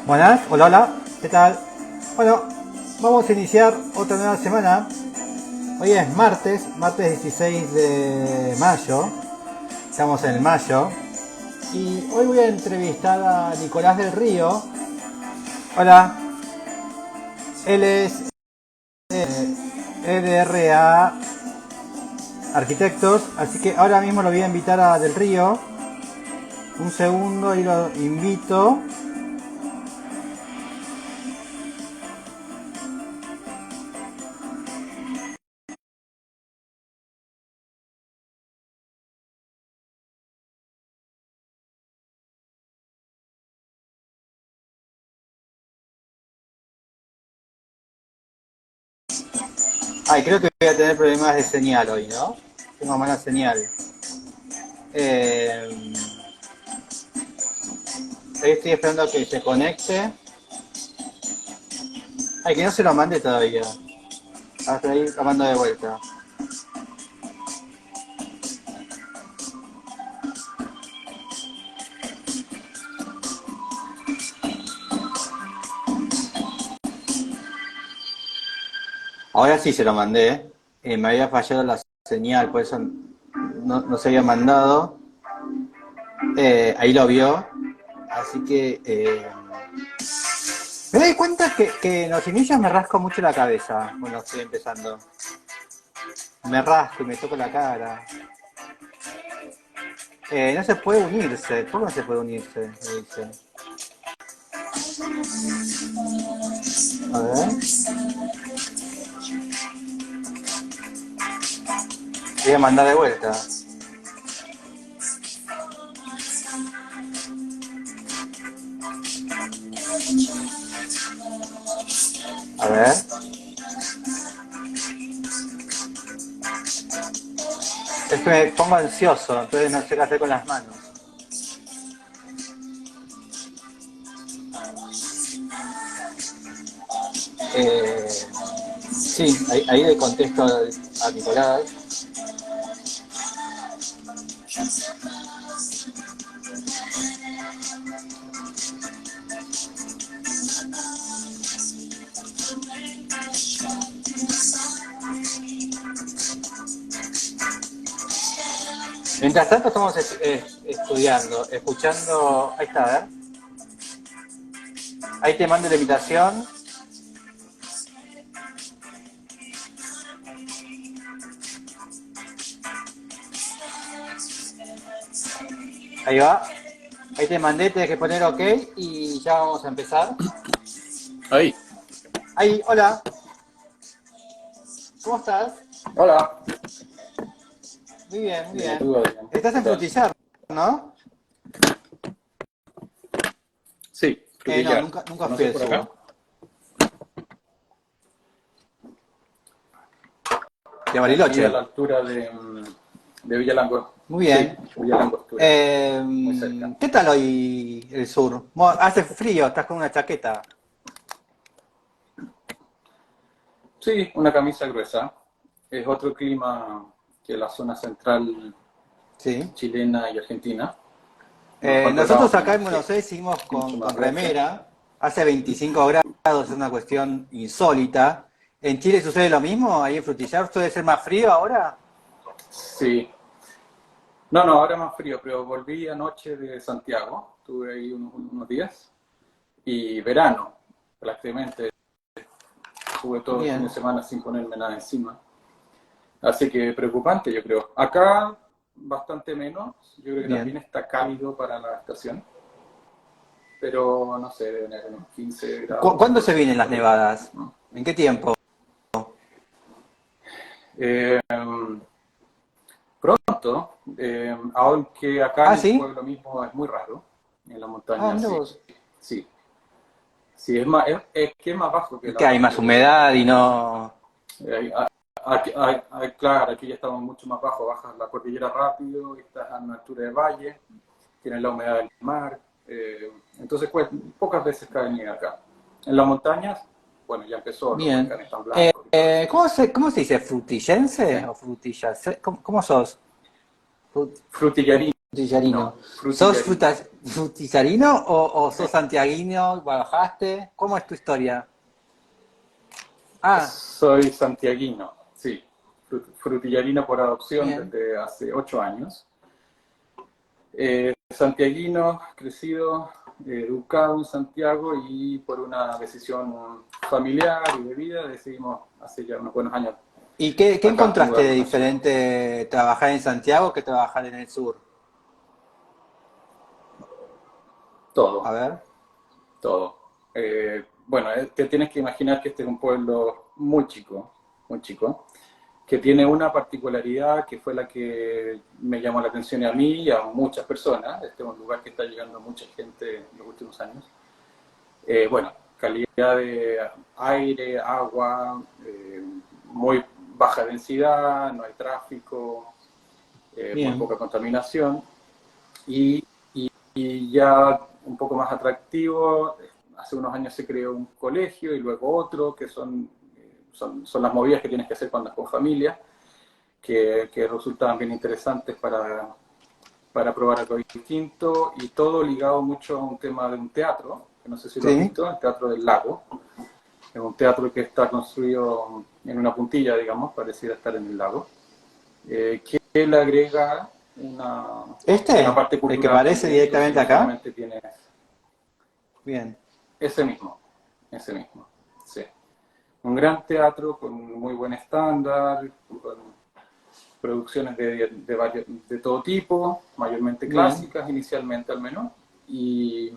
Buenas, hola, hola, ¿qué tal? Bueno, vamos a iniciar otra nueva semana. Hoy es martes 16 de mayo. Estamos en el mayo. Y hoy voy a entrevistar a Nicolás del Río. Hola, él es EDRA Arquitectos, así que ahora mismo lo voy a invitar a Del Río. Un segundo y lo invito. Ay, creo que voy a tener problemas de señal hoy, ¿no? Tengo mala señal. Eh, Ahí estoy esperando a que se conecte. Ay, que no se lo mande todavía. Hasta ahí lo mando de vuelta. Ahora sí se lo mandé. Me había fallado la señal, por eso no se había mandado. Ahí lo vio. Así que me doy cuenta que en los inicios me rasco mucho la cabeza cuando estoy empezando. Me rasco y me toco la cara. No se puede unirse. ¿Por qué no se puede unirse? Me dice. A ver. Voy a mandar de vuelta. A ver. Es que me pongo ansioso, entonces no sé qué hacer con las manos. Sí, ahí le contesto a Nicolás. Mientras tanto estamos estudiando, escuchando. Ahí está, a ver. Ahí te mando la invitación. Ahí va. Ahí te mandé, tienes que poner OK y ya vamos a empezar. Ahí. Ahí, hola. ¿Cómo estás? Hola. Muy bien, muy Bien, bien. tú, Adrián. Estás ¿Qué en tal? Frutillar, ¿no? Sí, No, Frutillar. nunca fui ¿Conoces al por sur. acá? De Aquí a Bariloche. la altura de Villalango. Muy Sí, bien. Villalango estuve. Muy cerca. ¿Qué tal hoy el sur? Hace frío, estás con una chaqueta. Sí, una camisa gruesa. Es otro clima que la zona central Sí. chilena y argentina. Unos cuantos Nosotros grados acá en menos, Buenos sí. Aires seguimos Mucho con más regia. remera. Hace 25 grados, es una cuestión insólita. ¿En Chile sucede lo mismo? ¿Ahí en Frutillar suele ser más frío ahora? Sí. No, no, ahora más frío, pero volví anoche de Santiago. Estuve ahí unos días. Y verano, prácticamente. Estuve todo el fin de Bien, semana sin ponerme nada encima. Así que preocupante, yo creo. Acá bastante menos. Yo creo que también bien. está cálido para la estación. Pero no sé, deben haber unos 15 grados, ¿Cuándo se 14 vienen las por ahí. nevadas? ¿No? ¿En qué tiempo? Eh, Pronto, aunque acá en Ah, el ¿sí? pueblo mismo es muy raro. En la Ah, montaña mira sí, vos. sí. Sí, es que es más bajo que ¿Y la qué hay más parte de... humedad y no? Eh, claro, aquí ya estamos mucho más bajo, bajas la cordillera rápido, estás a una altura de valle, tienes la humedad del mar, entonces pues, pocas veces cae nieve acá. En las montañas, bueno, ya empezó, los Bien. volcanes están blancos y todo eso. ¿Cómo se dice? Sí. ¿Frutillense o frutillas? ¿Cómo sos? Frut- Frutillarismo, frutillarino. No, ¿Sos frutillarino. frutillarino o sos santiaguino, bajaste? ¿Cómo es tu historia? Ah, Soy santiaguino, sí. Frutillarino por adopción bien. desde hace 8 años. Santiaguino, crecido, educado en Santiago y por una decisión familiar y de vida decidimos hace ya unos buenos años ¿Y qué acá encontraste de mudarnos a la ciudad. diferente trabajar en Santiago que trabajar en el sur? A Todo, ver. todo. Bueno, te tienes que imaginar que este es un pueblo muy chico, que tiene una particularidad que fue la que me llamó la atención a mí y a muchas personas. Este es un lugar que está llegando a mucha gente en los últimos años. Bueno, calidad de aire, agua, muy baja densidad, no hay tráfico, muy Bien. poca contaminación y, y ya un poco más atractivo, hace unos años se creó un colegio y luego otro, que son las movidas que tienes que hacer cuando es con familia, que resultaban bien interesantes para probar algo distinto y todo ligado mucho a un tema de un teatro, que no sé si lo has Sí. visto, el Teatro del Lago. Es un teatro que está construido en una puntilla, digamos, pareciera estar en el lago, que le agrega una ¿Este? parte ¿El que cultural aparece también, entonces directamente no acá? solamente tienes Bien. ese mismo, ese mismo, sí. Un gran teatro con muy buen estándar, con producciones de todo tipo, mayormente Bien. clásicas inicialmente al menos, y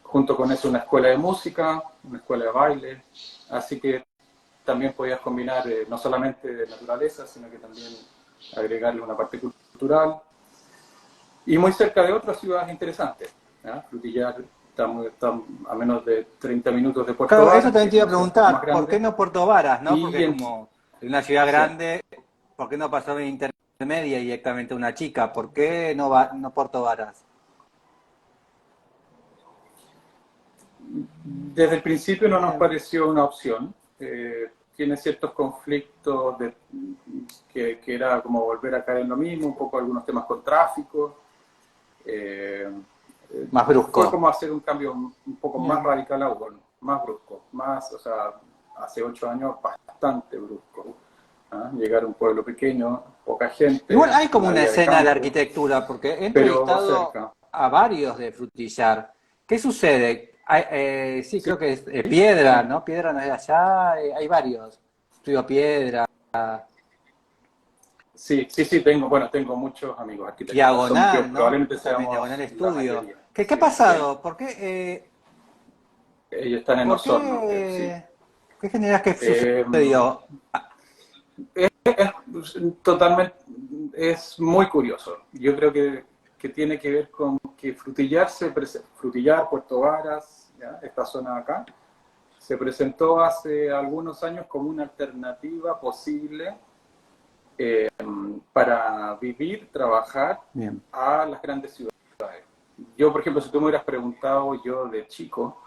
junto con eso una escuela de música, una escuela de baile, así que también podías combinar no solamente de naturaleza, sino que también agregarle una parte cultural, y muy cerca de otras ciudades interesantes. ¿Ya? Frutillar está a menos de 30 minutos de Puerto Claro, eso Varas, que también es te iba a una ciudad un poco más preguntar, ¿por qué grande, no Puerto Varas, no? Porque y es en, como una ciudad sí, grande, ¿por qué no pasó de intermedia y directamente a una chica? ¿Por qué no Puerto Varas? desde el principio no nos Bien, pareció una opción. Tiene ciertos conflictos que era como volver a caer en lo mismo, un poco algunos temas con tráfico. Eh, más Fue brusco. como hacer un cambio un poco más Bien. radical aún, más brusco, más, o sea, hace 8 años bastante brusco. ¿Ah? Llegar a un pueblo pequeño, poca Igual gente, hay como una una vida de escena de campo, arquitectura, porque he pero entrevistado cerca. a varios de Frutillar. ¿Qué sucede? Sí, Sí, creo que es sí. Piedra, ¿no? Piedra no es de allá, hay varios. Estudio Piedra, Sí, sí, sí, tengo muchos amigos arquitectos. Diagonal, ¿no? Probablemente También Diagonal seamos la Estudio. mayoría. ¿Qué ha Sí, sí. pasado? Ellos están en ¿Por Osorno, sí. qué, qué generas que Eh, sucedió? Totalmente, es muy curioso. Yo creo que tiene que ver con que Frutillar, Puerto Varas, ¿ya? Esta zona de acá, se presentó hace algunos años como una alternativa posible para vivir, trabajar Bien, a las grandes ciudades. Yo, por ejemplo, si tú me hubieras preguntado yo de chico,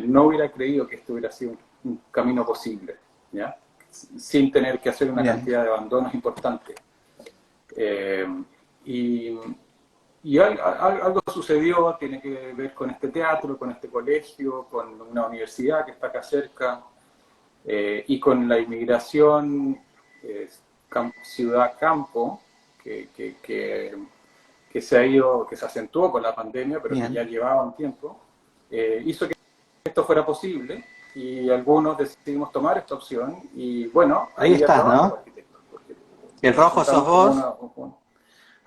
no hubiera creído que esto hubiera sido un camino posible, ¿ya? Sin tener que hacer una bien, cantidad de abandonos importantes. Eh, y algo sucedió, tiene que ver con este teatro, con este colegio, con una universidad que está acá cerca, y con la inmigración ciudad-campo, que, que, que, que se ha ido, que se acentuó con la pandemia, pero que ya bien. llevaba un tiempo, hizo que esto fuera posible y algunos decidimos tomar esta opción y bueno, Ahí ahí ya estás, trabajan los ¿no? arquitectos, porque El lo rojo sos presentamos como vos,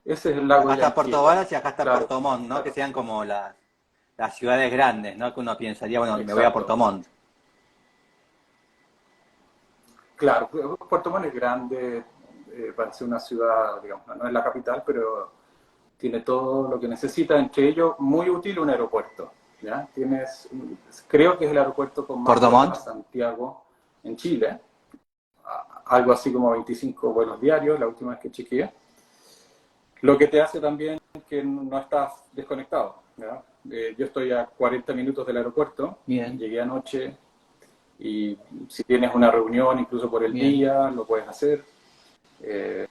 ese es el lago acá está Puerto Yanquihue, Varas y acá está claro, Puerto Montt, ¿no? Que claro, sean como las ciudades grandes, ¿no? Que uno pensaría, bueno, me voy a exacto, Puerto Montt. claro, Puerto Montt es grande, para ser una ciudad, digamos, no es la capital, pero tiene todo lo que necesita, entre ellos muy útil un aeropuerto, ¿ya? Creo que es el aeropuerto con más Puerto vuelos a Montt, Santiago en Chile, algo así como 25 vuelos diarios, la última vez que chequeé, lo que te hace también que no estás desconectado, ¿ya? Yo estoy a 40 minutos del aeropuerto, bien, llegué anoche y si tienes una reunión incluso por el bien. día, lo puedes hacer. Eh,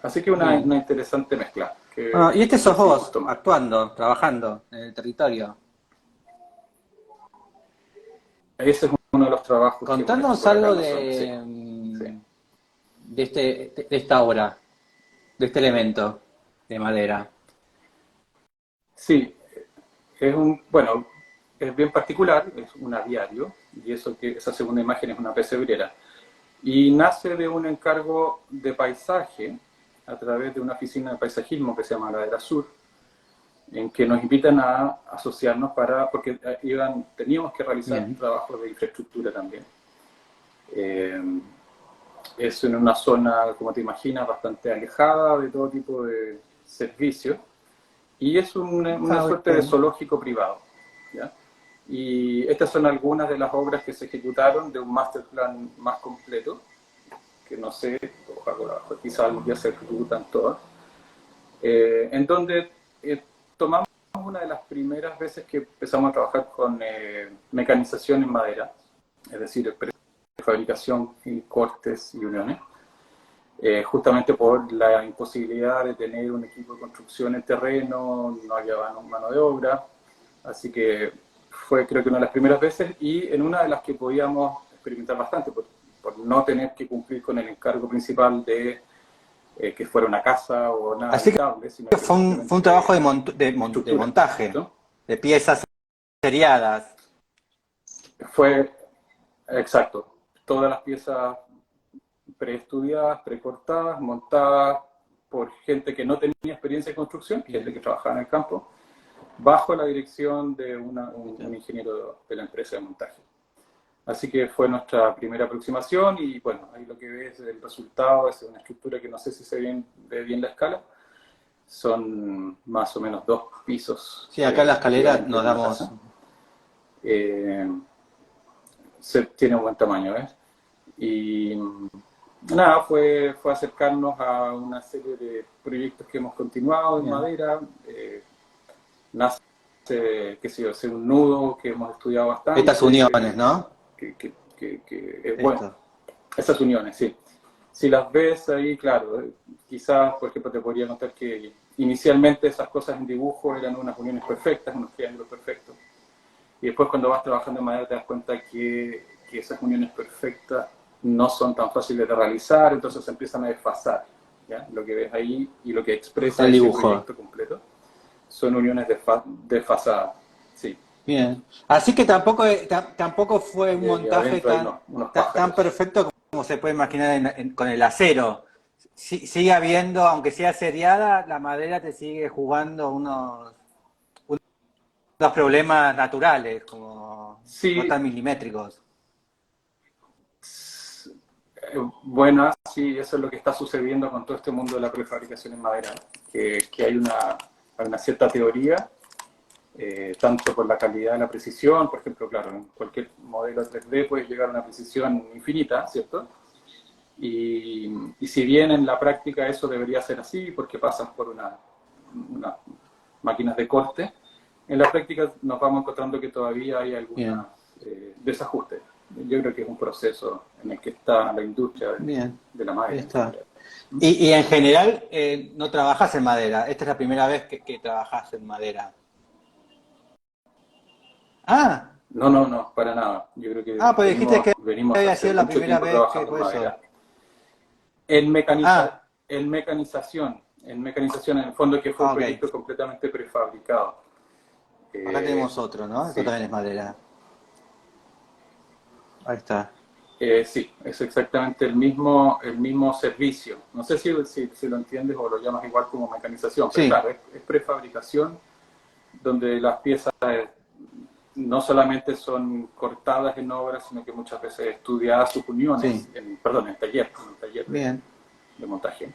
Así que Bien. una interesante mezcla. Bueno, y este sos Sí, vos, justo más. actuando, trabajando en el territorio. Ese es uno de los trabajos que hemos hecho Contanos por acá algo en la zona, sí. Sí. de esta obra, de este elemento de madera. Sí, bueno, es bien particular, es un aviario, y esa segunda imagen es una pesebrera. Y nace de un encargo de paisaje a través de una oficina de paisajismo que se llama Ladera Sur, en que nos invitan a asociarnos porque teníamos que realizar Bien. trabajos de infraestructura también. Eh, es en una zona, como te imaginas, bastante alejada de todo tipo de servicios, y es una Ah, suerte de bien. zoológico privado, ¿ya? Y estas son algunas de las obras que se ejecutaron de un master plan más completo, que no sé, ojalá, quizá algún día se ejecutan todas, en donde tomamos una de las primeras veces que empezamos a trabajar con mecanización en madera, es decir, prefabricación y cortes y uniones, justamente por la imposibilidad de tener un equipo de construcción en terreno, no había mano de obra, así que fue creo que una de las primeras veces y en una de las que podíamos experimentar bastante, por no tener que cumplir con el encargo principal de que fuera una casa o nada Así habitable, sino que que fue un simplemente trabajo de estructura, montaje, ¿cierto? de piezas seriadas. Fue exacto, todas las piezas preestudiadas, precortadas, montadas por gente que no tenía experiencia en construcción, gente que trabajaba en el campo, bajo la dirección de un ingeniero de la empresa de montaje. Así que fue nuestra primera aproximación y bueno, ahí lo que ves el resultado es una estructura que no sé si ve bien la escala, son más o menos 2 pisos Sí, acá en la escalera prácticamente nos de una damos. casa. Eh, Tiene un buen tamaño, ¿ves? Y nada, fue acercarnos a una serie de proyectos que hemos continuado en Bien. madera. Nace, qué sé yo, hacer un nudo que hemos estudiado Estas bastante, uniones, ¿no? que es bueno. Esto. Esas uniones, sí. Si las ves ahí, claro, quizás, por ejemplo, te podría contar que inicialmente esas cosas en dibujo eran unas uniones perfectas, unos triángulos perfectos. Y después cuando vas trabajando en madera te das cuenta que esas uniones perfectas no son tan fáciles de realizar, entonces se empiezan a desfasar. ¿Ya? Lo que ves ahí y lo que expresa El ese dibujo. proyecto completo son uniones desfasadas. Sí. Bien. Así que tampoco fue un Y montaje adentro hay unos tan pájaros. perfecto como se puede imaginar con el acero. Sigue habiendo, aunque sea seriada, la madera te sigue jugando unos problemas naturales, como no Sí, tan milimétricos. bueno, sí, eso es lo que está sucediendo con todo este mundo de la prefabricación en madera, que hay una cierta teoría, tanto por la calidad y la precisión, por ejemplo, claro, en cualquier modelo 3D puedes llegar a una precisión infinita, ¿cierto? Y si bien en la práctica eso debería ser así, porque pasan por unas máquinas de corte, en la práctica nos vamos encontrando que todavía hay algunos Bien, desajustes. Yo creo que es un proceso en el que está la industria bien. de la Ahí madera en está. general. Y en general no trabajas en madera. Esta es la primera vez que trabajas en madera. Ah, No, no, no, para nada. Yo creo que pues dijiste que venimos había hace sido la mucho primera tiempo vez que trabajando en fue eso. madera. En, mecaniza, Ah, en mecanización en el fondo que fue un ok. proyecto completamente prefabricado. Acá Eh, tenemos otro, ¿no? Esto sí, también es madera. Ahí está. sí, es exactamente el mismo servicio. No sé si lo entiendes o lo llamas igual como mecanización, pero Sí, claro, es prefabricación donde las piezas no solamente son cortadas en obra, sino que muchas veces estudiadas sus uniones, sí. en un taller Bien. de montaje,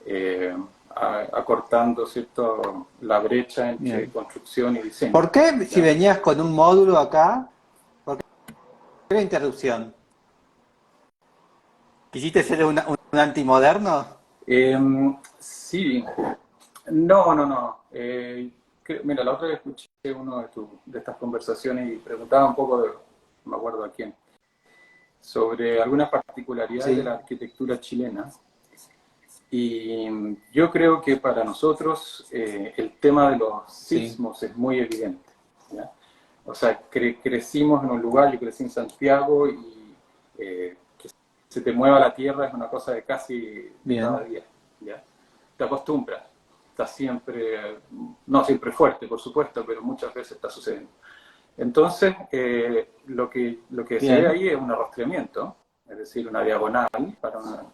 eh, acortando, ¿cierto?, la brecha entre Bien. construcción y diseño. ¿Por qué si ¿Ya? venías con un módulo acá, por qué la interrupción? ¿Quisiste ser un antimoderno? Sí, no, no, no. Mira, la otra vez escuché uno de estas conversaciones y preguntaba un poco de, no me acuerdo a quién, sobre algunas particularidades de Sí. la arquitectura chilena. Y yo creo que para nosotros el tema de los Sí. sismos es muy evidente, ¿ya? O sea, crecimos en un lugar, yo crecí en Santiago y que se te mueva la tierra es una cosa de casi de Bien. cada día, ¿ya? Te acostumbras, está siempre, no siempre fuerte, por supuesto, pero muchas veces está sucediendo. Entonces, lo que se ve Bien. ahí es un arrastramiento, es decir, una diagonal para una,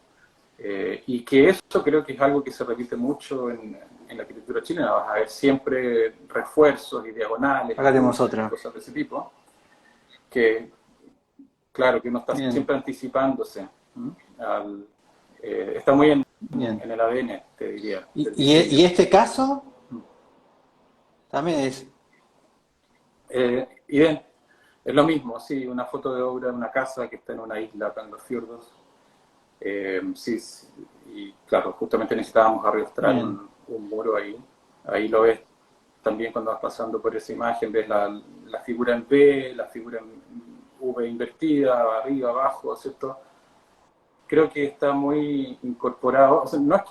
y que eso creo que es algo que se repite mucho en la arquitectura chilena. Vas a ver siempre refuerzos y diagonales, Acá tenemos cruces y otra. cosas de ese tipo, que claro, que uno está Bien. siempre anticipándose. Está muy Bien. en el ADN, te diría, del Y diseño. este caso también es... Y es lo mismo, sí, una foto de obra de una casa que está en una isla acá en los fiordos. Sí, sí, y claro, justamente necesitábamos arrastrar Bien. un muro ahí. Ahí lo ves también cuando vas pasando por esa imagen, ves la figura en V, la figura en V invertida, arriba, abajo, ¿cierto? Creo que está muy incorporado. O sea, no es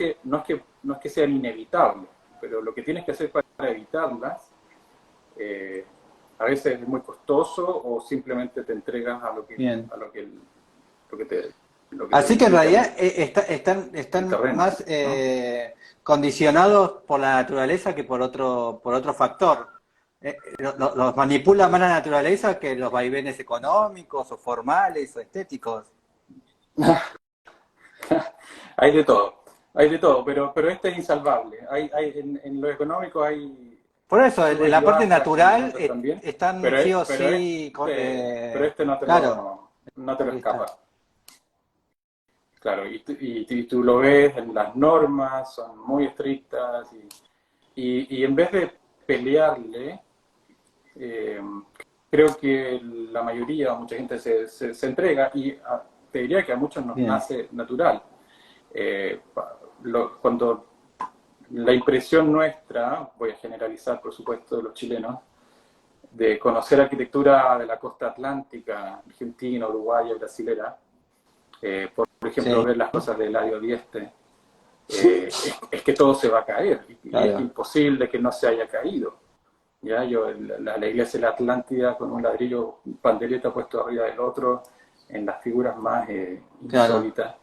que sean inevitables, pero lo que tienes que hacer para evitarlas eh, a veces es muy costoso o simplemente te entregas a lo que, Bien. a lo que, lo que te, lo que te Así que en indica realidad el están terreno, más ¿no? condicionados por la naturaleza que por otro factor. Los manipula más la naturaleza que los vaivenes económicos o formales o estéticos. Hay de todo, pero este es insalvable. En lo económico hay Por eso, en subes y la parte bajas y en natural otros también, están sí o pero sí, pero este claro, no te lo ahí está. escapa. Claro, y tú lo ves en las normas, son muy estrictas y en vez de pelearle, eh, creo que la mayoría, mucha gente se entrega y te diría que a muchos nos Bien, nace natural. Eh, cuando la impresión nuestra, voy a generalizar por supuesto de los chilenos, de conocer arquitectura de la costa atlántica, argentina, uruguaya, brasilera, por ejemplo, sí, ver las cosas de Eladio Dieste, es que todo se va a caer y es claro, imposible que no se haya caído. ¿Ya? La iglesia de la Atlántida con un ladrillo, un pandereta puesto arriba del otro, en las figuras más claro. insólitas,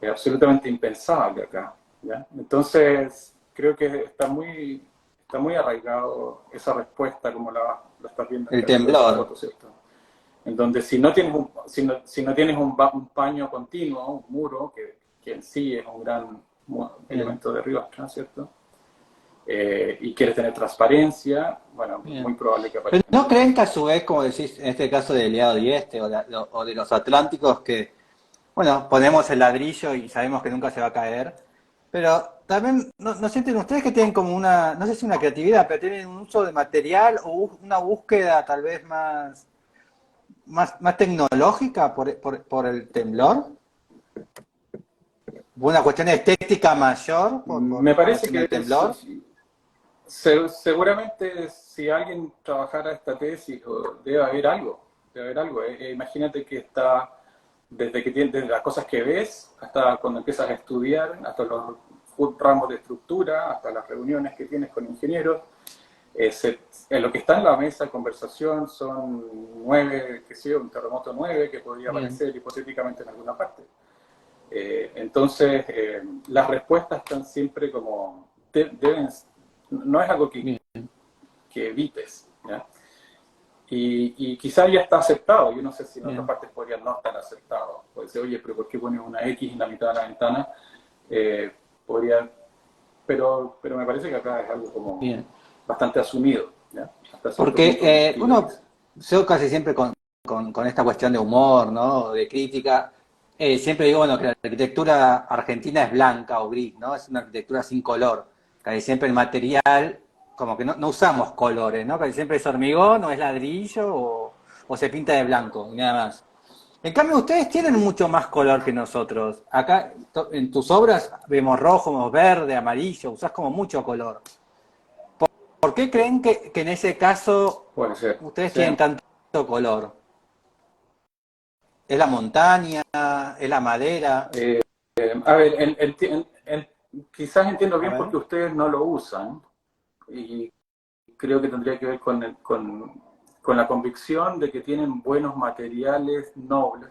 es absolutamente impensable acá. ¿Ya? Entonces, creo que está muy arraigado esa respuesta como la estás viendo El en esa temblor. foto, ¿cierto? En donde si no tienes si no tienes un paño continuo, un muro, que en sí es un gran Bien, elemento de ribastra, ¿cierto? Y quieres tener transparencia, bueno, muy bien. probable que Pero aparezcan ¿no estos. creen que a su vez, como decís, en este caso de Eliado Dieste o de los Atlánticos, que, bueno, ponemos el ladrillo y sabemos que nunca se va a caer, pero también, ¿no sienten ustedes que tienen como una, no sé si una creatividad, pero tienen un uso de material o una búsqueda tal vez más tecnológica por el temblor? ¿Una cuestión estética mayor Me con parece el que temblor? seguramente si alguien trabajara esta tesis debe haber algo, debe haber algo. Imagínate que está desde las cosas que ves hasta cuando empiezas a estudiar, hasta los ramos de estructura, hasta las reuniones que tienes con ingenieros. En lo que está en la mesa de conversación son 9, que sé yo, un terremoto 9 que podría Bien, aparecer hipotéticamente en alguna parte. Entonces, las respuestas están siempre como, deben, no es algo bien, que evites, ¿ya? Y quizá ya está aceptado, yo no sé si en otras bien, partes podría no estar aceptado. Puede ser, oye, pero ¿por qué pones una X en la mitad de la ventana? Eh, podría, pero me parece que acá es algo como bien. bastante asumido, ¿ya? Hasta cierto Porque punto en el estilo uno, X. yo casi siempre con esta cuestión de humor, ¿no? De crítica, siempre digo, bueno, que la arquitectura argentina es blanca o gris, ¿no? Es una arquitectura sin color. Casi siempre el material, como que no usamos colores, ¿no? Casi siempre es hormigón o es ladrillo o se pinta de blanco y nada más. En cambio, ustedes tienen mucho más color que nosotros. Acá en tus obras vemos rojo, vemos verde, amarillo, usás como mucho color. ¿Por qué creen que en ese caso Puede ser, ustedes sí. tienen tanto color? ¿Es la montaña? ¿Es la madera? A ver, quizás entiendo A bien ver. porque ustedes no lo usan y creo que tendría que ver con la convicción de que tienen buenos materiales nobles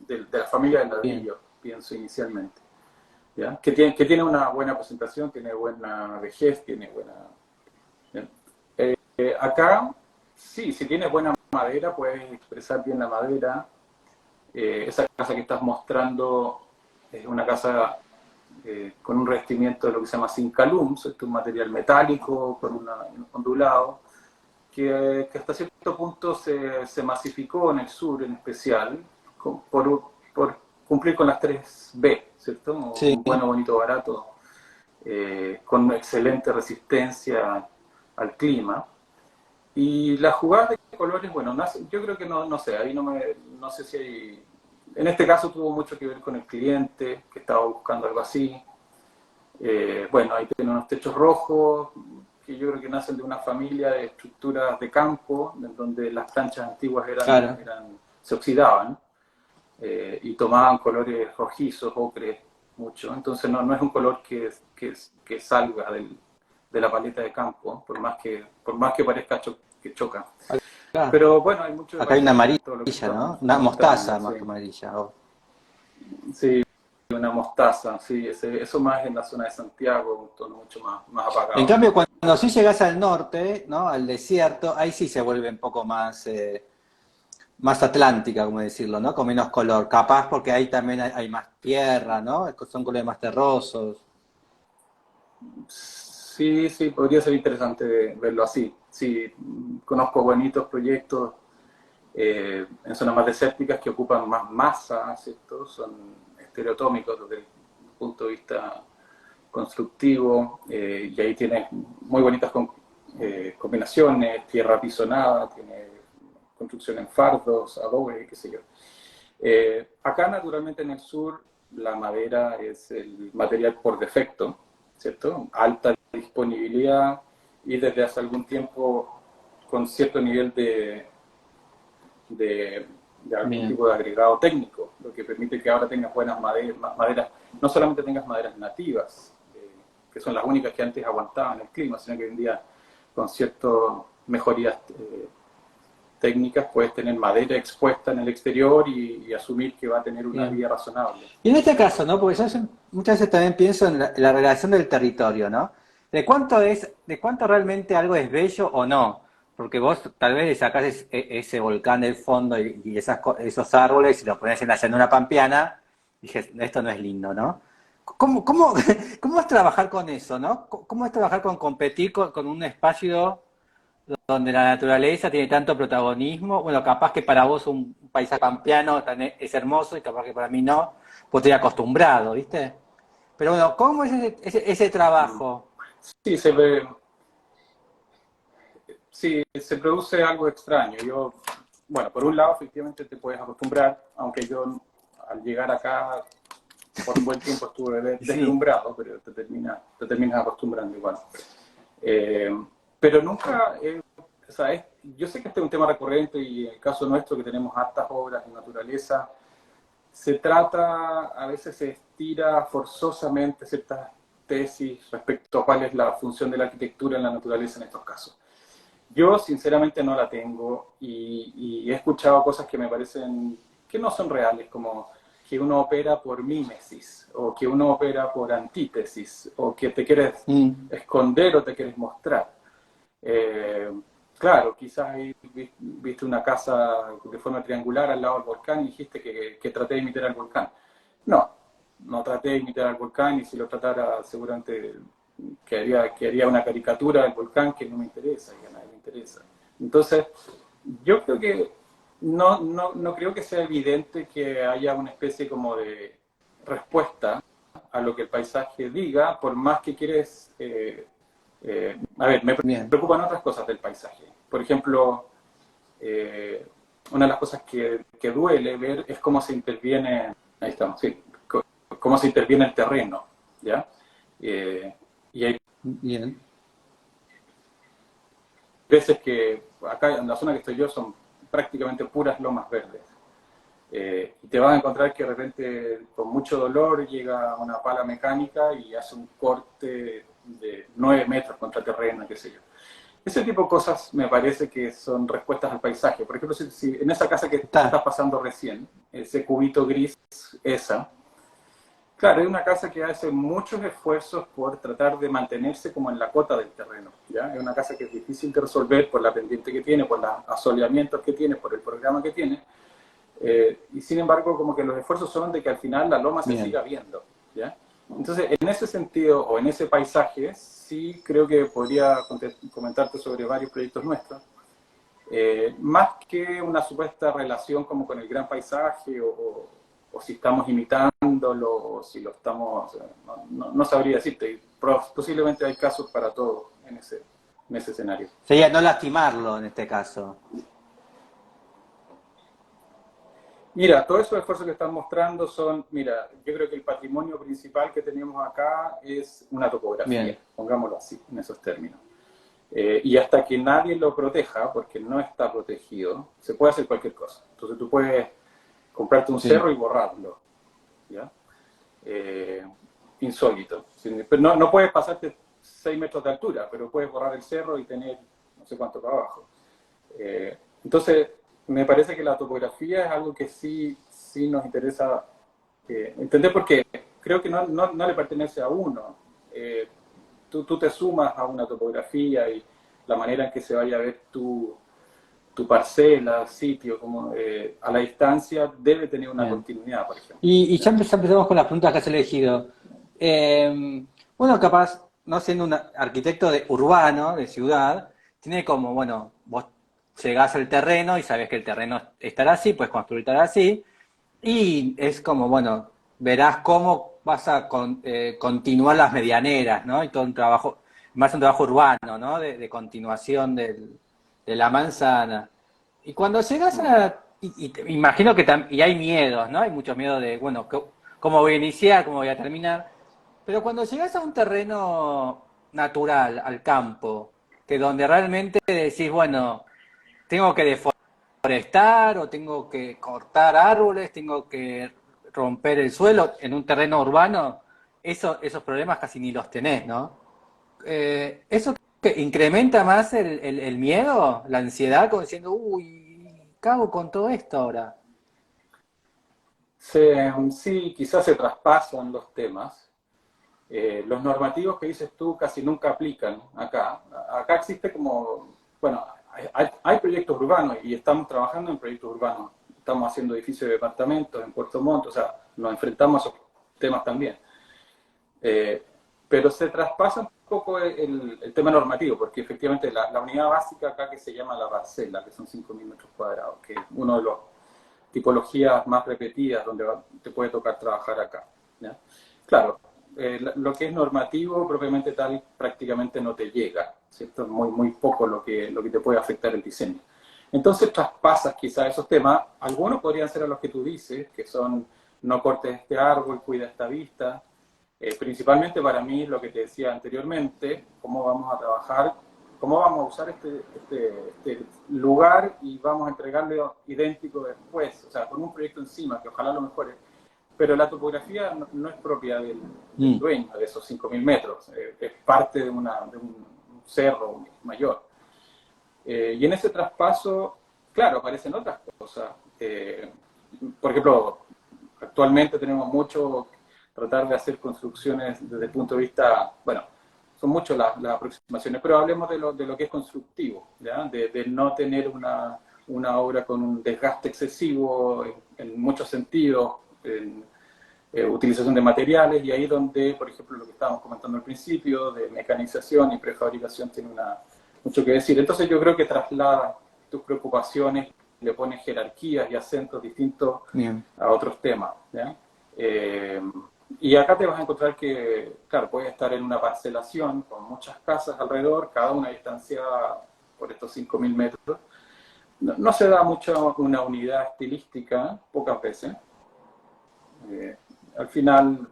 de la familia del Bien. ladrillo, pienso inicialmente. ¿Ya? Que tiene una buena presentación, tiene buena vejez, tiene buena... ¿ya? Acá, sí, si tienes buena madera, puedes expresar bien la madera. Esa casa que estás mostrando es una casa con un revestimiento de lo que se llama Sincalums, es un material metálico con un ondulado, que hasta cierto punto se masificó en el sur en especial, por cumplir con las 3B, ¿cierto? Sí. Bueno, bonito, barato, con excelente resistencia al clima. Y la jugada de colores, bueno, yo creo que no sé, ahí no sé si hay... En este caso tuvo mucho que ver con el cliente, que estaba buscando algo así. Bueno, ahí tiene unos techos rojos, que yo creo que nacen de una familia de estructuras de campo, en donde las planchas antiguas Claro. se oxidaban y tomaban colores rojizos, ocres, mucho. Entonces no es un color que salga de la paleta de campo, por más que parezca que choca. Acá, Pero bueno, hay mucho de acá hay una paisaje en todo lo que amarilla, estamos ¿no? Una mostaza mostrando, más sí. que amarilla. Oh. Sí, una mostaza, sí, eso más en la zona de Santiago, un tono mucho más En apagado. cambio, cuando sí llegas al norte, ¿no? Al desierto, ahí sí se vuelve un poco más, más atlántica, como decirlo, ¿no? Con menos color. Capaz porque ahí también hay más tierra, ¿no? Son colores más terrosos. Sí, sí, podría ser interesante verlo así. Sí, conozco bonitos proyectos en zonas más desérticas que ocupan más masa, ¿cierto? Son estereotómicos desde el punto de vista constructivo, y ahí tienes muy bonitas combinaciones, tierra apisonada, tiene construcción en fardos, adobe, qué sé yo. Acá naturalmente en el sur la madera es el material por defecto, ¿cierto? Alta disponibilidad y desde hace algún tiempo con cierto nivel de, de algún Bien. tipo de agregado técnico, lo que permite que ahora tengas buenas maderas, no solamente tengas maderas nativas, que son las únicas que antes aguantaban el clima, sino que hoy en día con ciertas mejorías técnicas puedes tener madera expuesta en el exterior y asumir que va a tener una Bien. vida razonable. Y en este caso, ¿no? Porque muchas veces también pienso en la relación del territorio, ¿no? De cuánto realmente algo es bello o no. Porque vos tal vez le sacás ese volcán del fondo y esos árboles y los ponés en la llanura pampeana y dices, esto no es lindo, ¿no? ¿Cómo, cómo es trabajar con eso, ¿no? ¿Cómo es trabajar con competir con un espacio donde la naturaleza tiene tanto protagonismo? Bueno, capaz que para vos un paisaje pampeano es hermoso y capaz que para mí no, vos estoy acostumbrado, ¿viste? Pero bueno, ¿cómo es ese trabajo? Sí, sí, se produce algo extraño. Bueno, por un lado, efectivamente te puedes acostumbrar, aunque yo al llegar acá por un buen tiempo estuve Sí, deslumbrado, pero te terminas acostumbrando igual. Eh, pero nunca, o sea, yo sé que este es un tema recurrente y en el caso nuestro que tenemos hartas obras de naturaleza, a veces se estira forzosamente ciertas tesis respecto a cuál es la función de la arquitectura en la naturaleza en estos casos. Yo sinceramente no la tengo y he escuchado cosas que me parecen que no son reales, como que uno opera por mímesis o que uno opera por antítesis o que te quieres mm, esconder o te quieres mostrar. Eh, claro, quizás ahí viste una casa de forma triangular al lado del volcán y dijiste que traté de imitar al volcán. No, no traté de imitar al volcán y si lo tratara seguramente que haría una caricatura del volcán que no me interesa y a nadie le interesa. Entonces, yo creo que no creo que sea evidente que haya una especie como de respuesta a lo que el paisaje diga, por más que quieres... a ver, me bien, preocupan otras cosas del paisaje. Por ejemplo, eh, una de las cosas que duele ver es cómo se interviene, ahí estamos, sí, cómo se interviene el terreno, ¿ya? Y hay bien, veces que acá en la zona que estoy yo son prácticamente puras lomas verdes. Y te vas a encontrar que de repente con mucho dolor llega una pala mecánica y hace un corte de 9 metros contra terreno, qué sé yo. Ese tipo de cosas me parece que son respuestas al paisaje. Por ejemplo, si en esa casa que estás pasando recién, ese cubito gris, claro, es una casa que hace muchos esfuerzos por tratar de mantenerse como en la cota del terreno, ¿ya? Es una casa que es difícil de resolver por la pendiente que tiene, por los asoleamientos que tiene, por el programa que tiene. Y sin embargo, como que los esfuerzos son de que al final la loma se siga viendo, ¿ya? Entonces, en ese sentido, o en ese paisaje, sí creo que podría comentarte sobre varios proyectos nuestros. Más que una supuesta relación como con el gran paisaje, o si estamos imitándolo, o si lo estamos... no sabría decirte. Posiblemente hay casos para todo en ese escenario. Sería no lastimarlo en este caso. Mira, todos esos esfuerzos que están mostrando son, mira, yo creo que el patrimonio principal que tenemos acá es una topografía, Bien. pongámoslo así, en esos términos. Y hasta que nadie lo proteja, porque no está protegido, se puede hacer cualquier cosa. Entonces tú puedes comprarte un cerro y borrarlo, ¿ya? Insólito. Pero no puedes pasarte 6 metros de altura, pero puedes borrar el cerro y tener no sé cuánto para abajo. Entonces, me parece que la topografía es algo que sí nos interesa entender, porque creo que no le pertenece a uno. Tú te sumas a una topografía y la manera en que se vaya a ver tu parcela, sitio, como a la distancia, debe tener una continuidad, por ejemplo. Y ya empezamos con las preguntas que has elegido. Bueno, capaz, no siendo un arquitecto urbano, de ciudad, tiene como, bueno, vos llegás al terreno y sabés que el terreno estará así, puedes construir tal así, y es como, bueno, verás cómo vas a continuar las medianeras, ¿no? Y todo un trabajo, más un trabajo urbano, ¿no? De continuación de la manzana. Y cuando llegas imagino que y hay miedos, ¿no? Hay mucho miedo de, bueno, cómo voy a iniciar, cómo voy a terminar. Pero cuando llegas a un terreno natural, al campo, que donde realmente decís, bueno, tengo que deforestar o tengo que cortar árboles, tengo que romper el suelo en un terreno urbano, esos problemas casi ni los tenés, ¿no? ¿Eso que incrementa más el miedo, la ansiedad, como diciendo, uy, ¿qué hago con todo esto ahora? Sí, quizás se traspasan los temas. Los normativos que dices tú casi nunca aplican acá. Acá existe como, bueno, hay proyectos urbanos y estamos trabajando en proyectos urbanos. Estamos haciendo edificios de departamentos en Puerto Montt, o sea, nos enfrentamos a esos temas también. Pero se traspasa un poco el tema normativo, porque efectivamente la unidad básica acá que se llama la parcela, que son 5.000 metros cuadrados, que es uno de los tipologías más repetidas donde te puede tocar trabajar acá, ¿ya? Claro, lo que es normativo propiamente tal prácticamente no te llega, ¿cierto? Es muy poco lo que te puede afectar el diseño. Entonces traspasas quizás esos temas, algunos podrían ser a los que tú dices, que son no cortes este árbol, cuida esta vista. Principalmente para mí, lo que te decía anteriormente, cómo vamos a trabajar, cómo vamos a usar este lugar y vamos a entregarlo idéntico después, o sea, con un proyecto encima, que ojalá lo mejore. Pero la topografía no es propia del dueño de esos 5.000 metros, es parte de un cerro mayor. Y en ese traspaso, claro, aparecen otras cosas. Por ejemplo, actualmente tenemos mucho tratar de hacer construcciones desde el punto de vista, bueno, son muchas las aproximaciones, pero hablemos de lo que es constructivo, ¿ya? De no tener una obra con un desgaste excesivo en muchos sentidos, en utilización de materiales, y ahí donde, por ejemplo, lo que estábamos comentando al principio, de mecanización y prefabricación tiene mucho que decir. Entonces yo creo que traslada tus preocupaciones, le pones jerarquías y acentos distintos a otros temas, ¿ya? Y acá te vas a encontrar que, claro, puedes estar en una parcelación con muchas casas alrededor, cada una distanciada por estos 5.000 metros. No se da mucho una unidad estilística, pocas veces. Al final,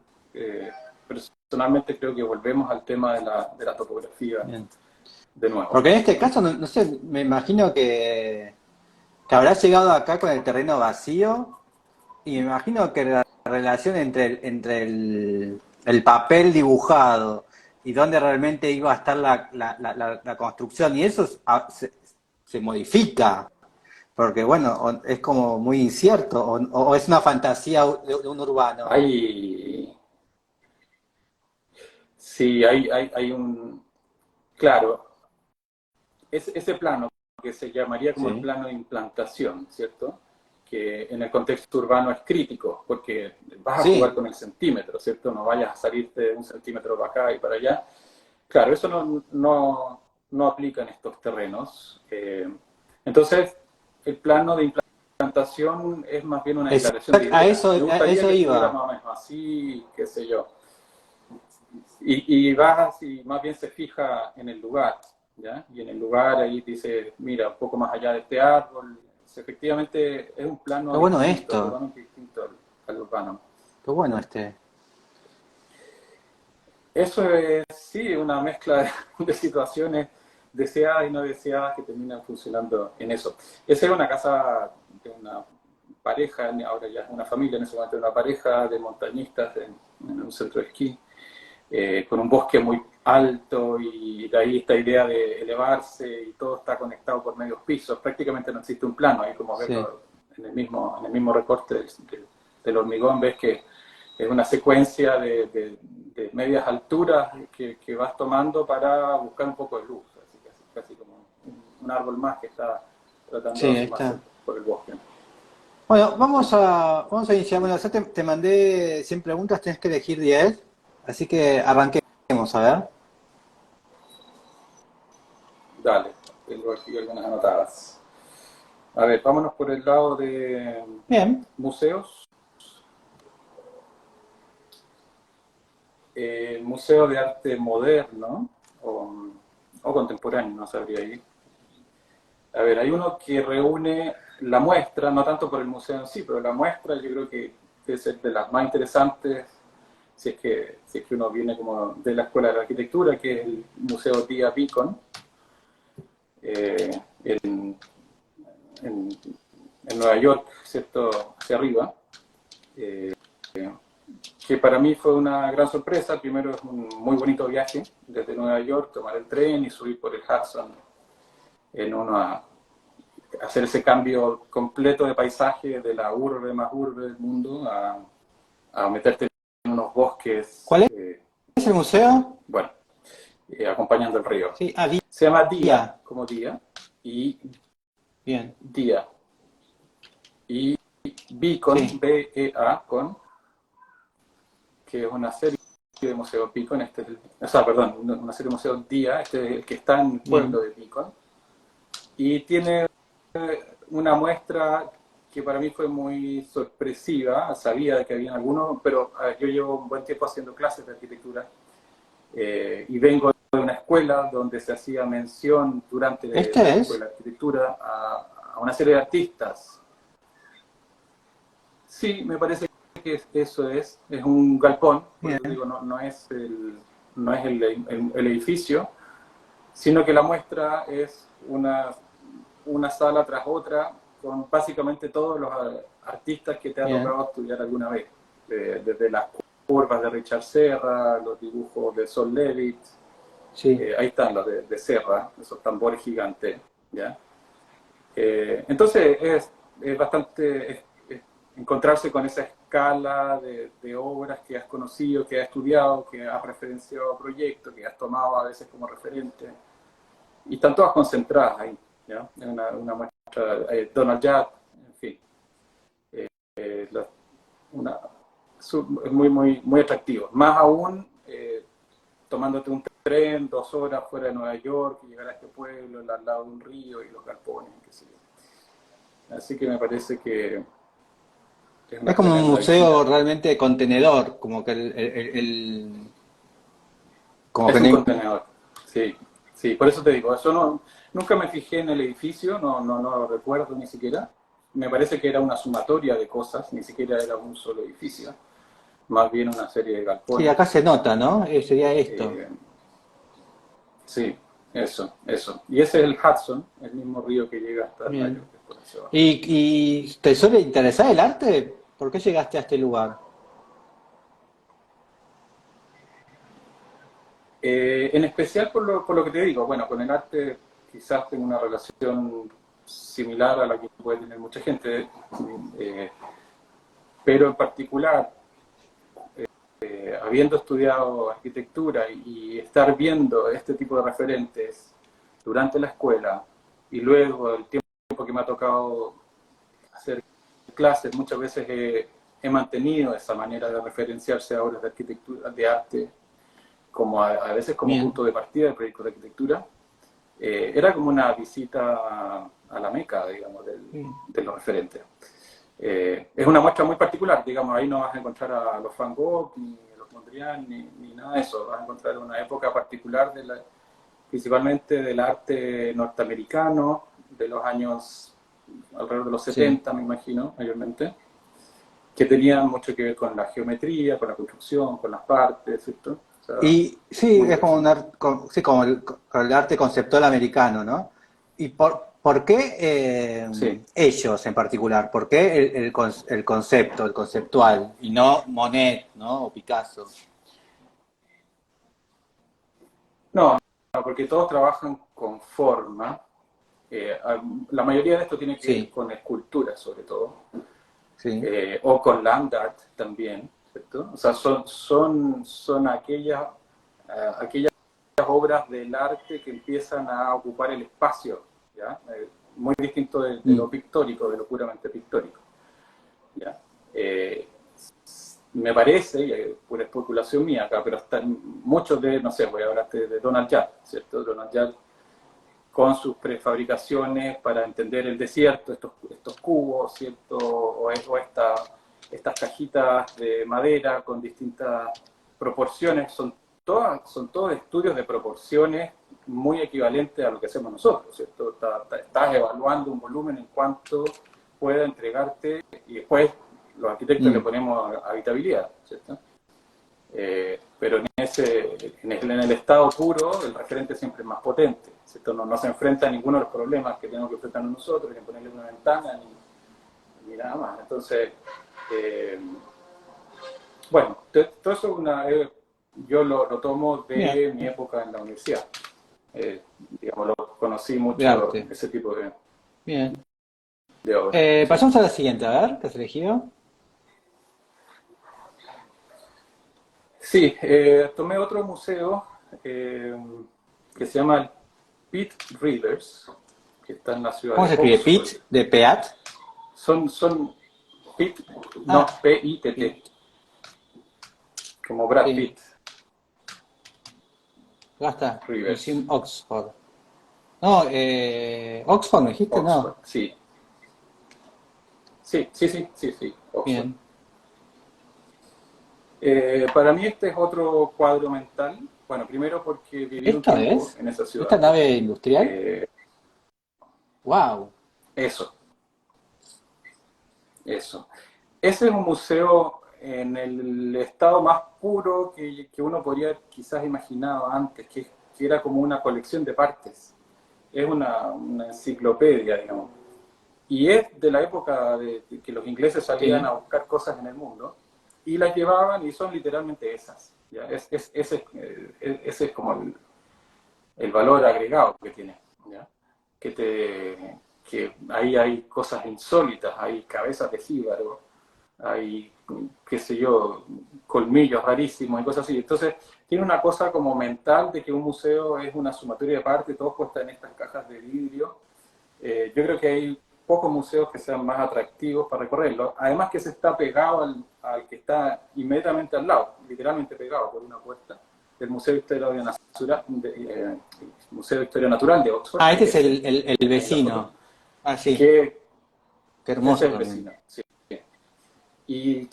personalmente creo que volvemos al tema de la topografía. Bien. De nuevo. Porque en este caso, no sé, me imagino que habrás llegado acá con el terreno vacío y me imagino que la relación el papel dibujado y dónde realmente iba a estar la construcción, y eso se modifica, porque bueno, es como muy incierto, o es una fantasía de un urbano. Hay, sí, hay un, claro, ese plano que se llamaría como el Sí, plano de implantación, ¿cierto? Que en el contexto urbano es crítico, porque vas a jugar sí, con el centímetro, ¿cierto? No vayas a salirte de un centímetro para acá y para allá. Claro, eso no aplica en estos terrenos. Entonces, el plano de implantación es más bien una declaración de idea. Me a gustaría eso que estuviera iba. más o menos así, qué sé yo. Y vas así, más bien se fija en el lugar, ¿ya? Y en el lugar ahí dice, mira, un poco más allá de este árbol. Efectivamente, es un plano Qué bueno distinto, esto, totalmente distinto al urbano. qué bueno este. Eso es, sí, una mezcla de situaciones deseadas y no deseadas que terminan funcionando en eso. Esa era una casa de una pareja, ahora ya es una familia, en ese momento una pareja de montañistas en un centro de esquí, con un bosque muy alto y de ahí esta idea de elevarse y todo está conectado por medios pisos. Prácticamente no existe un plano, ahí como Sí. verlo en el mismo recorte del hormigón, ves que es una secuencia de medias alturas que vas tomando para buscar un poco de luz, así, casi como un árbol más que está tratando Sí, de ahí asomarse está. por el bosque. Bueno, vamos a iniciar. Bueno, ya te mandé 100 preguntas, tenés que elegir 10. Así que arranquemos, a ver. Dale, tengo aquí algunas anotadas. A ver, vámonos por el lado de Bien. museos. Museo de arte moderno o contemporáneo, no sabría ahí. A ver, hay uno que reúne la muestra, no tanto por el museo en sí, pero la muestra yo creo que es de las más interesantes si es que uno viene como de la Escuela de Arquitectura, que es el Museo Dia Beacon, en, en, en, Nueva York, ¿cierto? Hacia arriba. Eh, que para mí fue una gran sorpresa. Primero es un muy bonito viaje desde Nueva York, tomar el tren y subir por el Hudson en una hacer ese cambio completo de paisaje de la urbe más urbe del mundo a meterte en unos bosques, ¿Cuál es el museo? bueno, acompañando el río. Sí, Se llama Día, Día. como Día, y Bien. Día, y Beacon, Sí, B-E-A, con, que es una serie de museos Beacon, o sea, perdón, una serie de museos Día, este es el que está en el pueblo bien. de Beacon, y tiene una muestra que para mí fue muy sorpresiva, sabía de que había algunos, pero yo llevo un buen tiempo haciendo clases de arquitectura y vengo de una escuela donde se hacía mención durante la ¿Este escuela es? de arquitectura a una serie de artistas. Sí, me parece que eso es un galpón, por eso Bien. digo, no es el edificio, sino que la muestra es una sala tras otra con básicamente todos los artistas que te ha Bien. tocado estudiar alguna vez, desde las curvas de Richard Serra, los dibujos de Sol Levitt, Sí. ahí están los de Serra, esos tambores gigantes, ¿ya? Entonces es bastante encontrarse con esa escala de obras que has conocido, que has estudiado, que has referenciado proyectos, que has tomado a veces como referente, y están todas concentradas ahí, ¿ya? Es una muestra, Donald Judd, en fin, la, una, es muy atractivo. Más aún, tomándote un tren, 2 horas fuera de Nueva York, y llegar a este pueblo al lado de un río y los galpones, qué sé yo. Así que me parece que es Es una como un tremenda museo visita. realmente contenedor, como que como que Es un no. contenedor, sí, sí, por eso te digo, eso nunca me fijé en el edificio, no lo recuerdo ni siquiera. Me parece que era una sumatoria de cosas, ni siquiera era un solo edificio, más bien una serie de Sí, galpones. acá se nota, ¿no? Sería esto. Eh, sí, eso. Y ese es el Hudson, el mismo río que llega hasta Nueva York, Bien. después hacia abajo. ¿Y te suele interesar el arte? ¿Por qué llegaste a este lugar? En especial por lo que te digo, bueno, con el arte quizás tengo una relación similar a la que puede tener mucha gente, eh, pero en particular, habiendo estudiado arquitectura y estar viendo este tipo de referentes durante la escuela y luego el tiempo que me ha tocado hacer clases, muchas veces he mantenido esa manera de referenciarse a obras de arquitectura, de arte, como a veces como Bien. punto de partida del proyecto de arquitectura. Era como una visita a la meca, digamos, Bien. de los referentes. Es una muestra muy particular, digamos, ahí no vas a encontrar a los Van Gogh, ni a los Mondrian, ni nada de eso. Vas a encontrar una época particular, principalmente del arte norteamericano, de los años alrededor de los Sí. 70, me imagino, mayormente, que tenían mucho que ver con la geometría, con la construcción, con las partes, ¿cierto? O sea, Y sí, muy es como interesante. sí, como con el arte conceptual americano, ¿no? ¿Y por qué Sí. ellos en particular? ¿Por qué el concepto, el conceptual, y no Monet, ¿no? O Picasso. No, no, porque todos trabajan con forma. La mayoría de esto tiene que ver Sí, con escultura, sobre todo, sí. o con land art también, ¿cierto? O sea, son aquellas obras del arte que empiezan a ocupar el espacio, ¿ya? Muy distinto de lo Mm. pictórico, de lo puramente pictórico, ¿ya? Eh, Me parece, y pura especulación mía acá, pero están muchos de, no sé, voy a hablarte de Donald Judd, ¿cierto? Donald Judd con sus prefabricaciones para entender el desierto, estos cubos, ¿cierto? Estas cajitas de madera con distintas proporciones, son todos estudios de proporciones muy equivalentes a lo que hacemos nosotros, ¿cierto? Estás evaluando un volumen en cuanto pueda entregarte y después los arquitectos le Mm. ponemos habitabilidad, ¿cierto? Pero en el estado puro, el referente siempre es más potente, ¿cierto? No se enfrenta a ninguno de los problemas que tenemos que enfrentarnos nosotros, ni ponerle una ventana, ni nada más. Entonces, eh, bueno, todo eso yo lo tomo Bien, de mi época en la universidad. Digamos, lo conocí de mucho, arte. ese tipo Bien. de obras. Sí. Pasamos a la siguiente, a ver, ¿qué has elegido? Sí, tomé otro museo eh, que se llama el Pitt Rivers, que está en la ciudad ¿Cómo de se escribe? Oxford. Pete, de Peat. Son Pitt, no, Ah, Pitt, Pete. como Brad Sí, Pitt, acá está. Rivers, Museum Oxford. No, Oxford, ¿me dijiste? Oxford, No. sí. Sí, Oxford. Bien. Para mí este es otro cuadro mental. Bueno, primero porque viví un ¿Esta tiempo es? en esa ¿Esta ciudad. nave industrial? Eh, Wow. eso, eso. Ese es un museo en el estado más puro que uno podría haber quizás imaginado antes, que era como una colección de partes. Es una enciclopedia, digamos. Y es de la época de que los ingleses salían Sí. a buscar cosas en el mundo y las llevaban y son literalmente esas. ¿Ya? Ese es como el valor agregado que tiene. ¿Ya? Que, que ahí hay cosas insólitas, hay cabezas de jíbaro, hay, qué sé yo, colmillos rarísimos y cosas así. Entonces, tiene una cosa como mental de que un museo es una sumatoria de partes, todo puesta en estas cajas de vidrio. Yo creo que hay pocos museos que sean más atractivos para recorrerlo. Además que se está pegado al que está inmediatamente al lado, literalmente pegado por una puerta del Museo de Historia Natural de Oxford, Ah, este que es es el ahí la foto, vecino. Ah, sí. que Qué ese hermoso es el también. vecino, sí. Y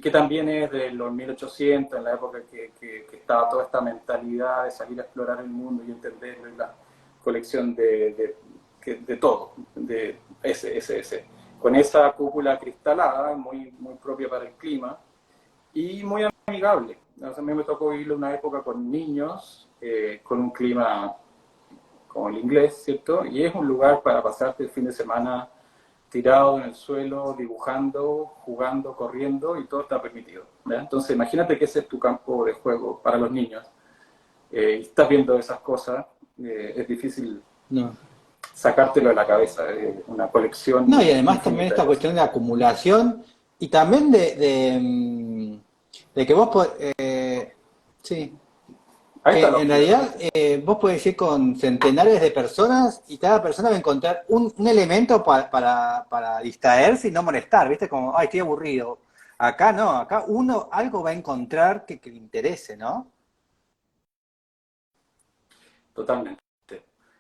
que también es de los 1800, en la época que estaba toda esta mentalidad de salir a explorar el mundo y entenderlo, y la colección de todo, de ese, con esa cúpula cristalada, muy propia para el clima, y muy amigable. O sea, a mí me tocó vivir una época con niños, con un clima como el inglés, ¿cierto? Y es un lugar para pasarte el fin de semana tirado en el suelo, dibujando, jugando, corriendo, y todo está permitido, ¿ya? Entonces imagínate que ese es tu campo de juego para los niños, y estás viendo esas cosas, es difícil No. sacártelo de la cabeza, una colección No, y además también infinita esta de cosas. cuestión de acumulación y también de que vos, sí, Ahí está que la en opción, realidad ¿viste? vos podés ir con centenares de personas y cada persona va a encontrar un elemento para distraerse y no molestar, ¿viste? Como, ay, estoy aburrido. Acá no, acá uno algo va a encontrar que le interese, ¿no? Totalmente.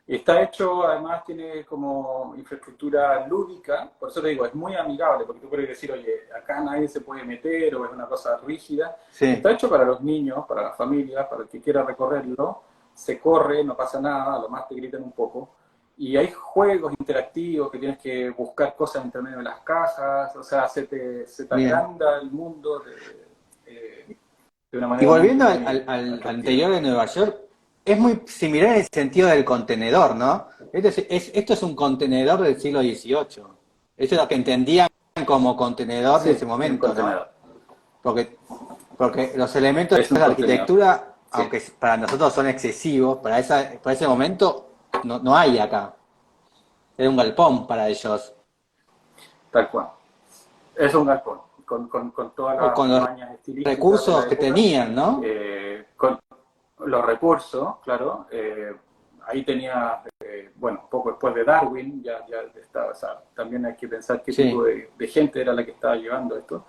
Y está hecho, además tiene como infraestructura lúdica, por eso te digo, es muy amigable, porque tú puedes decir, oye, acá nadie se puede meter o es una cosa rígida. Sí, Está hecho para los niños, para las familias, para el que quiera recorrerlo, se corre, no pasa nada, a lo más te gritan un poco. Y hay juegos interactivos que tienes que buscar cosas entre medio de las cajas, o sea, se te bien. agranda el mundo de una Y manera muy, volviendo muy al atractiva. anterior de Nueva York, es muy similar en el sentido del contenedor, ¿no? Esto es un contenedor del siglo XVIII. Eso es lo que entendían como contenedor de Sí, ese es un momento, ¿no? contenedor. Porque, porque los elementos Es de un la contenedor. arquitectura, Sí, aunque para nosotros son excesivos, para ese momento no hay acá. Era un galpón para ellos. tal cual. Es un galpón, con todas O con las los mañas estilísticas de recursos la que época, tenían, ¿no? con los recursos, claro. Ahí tenía, bueno, poco después de Darwin, ya estaba, o sea, también hay que pensar qué tipo Sí, de gente era la que estaba llevando esto.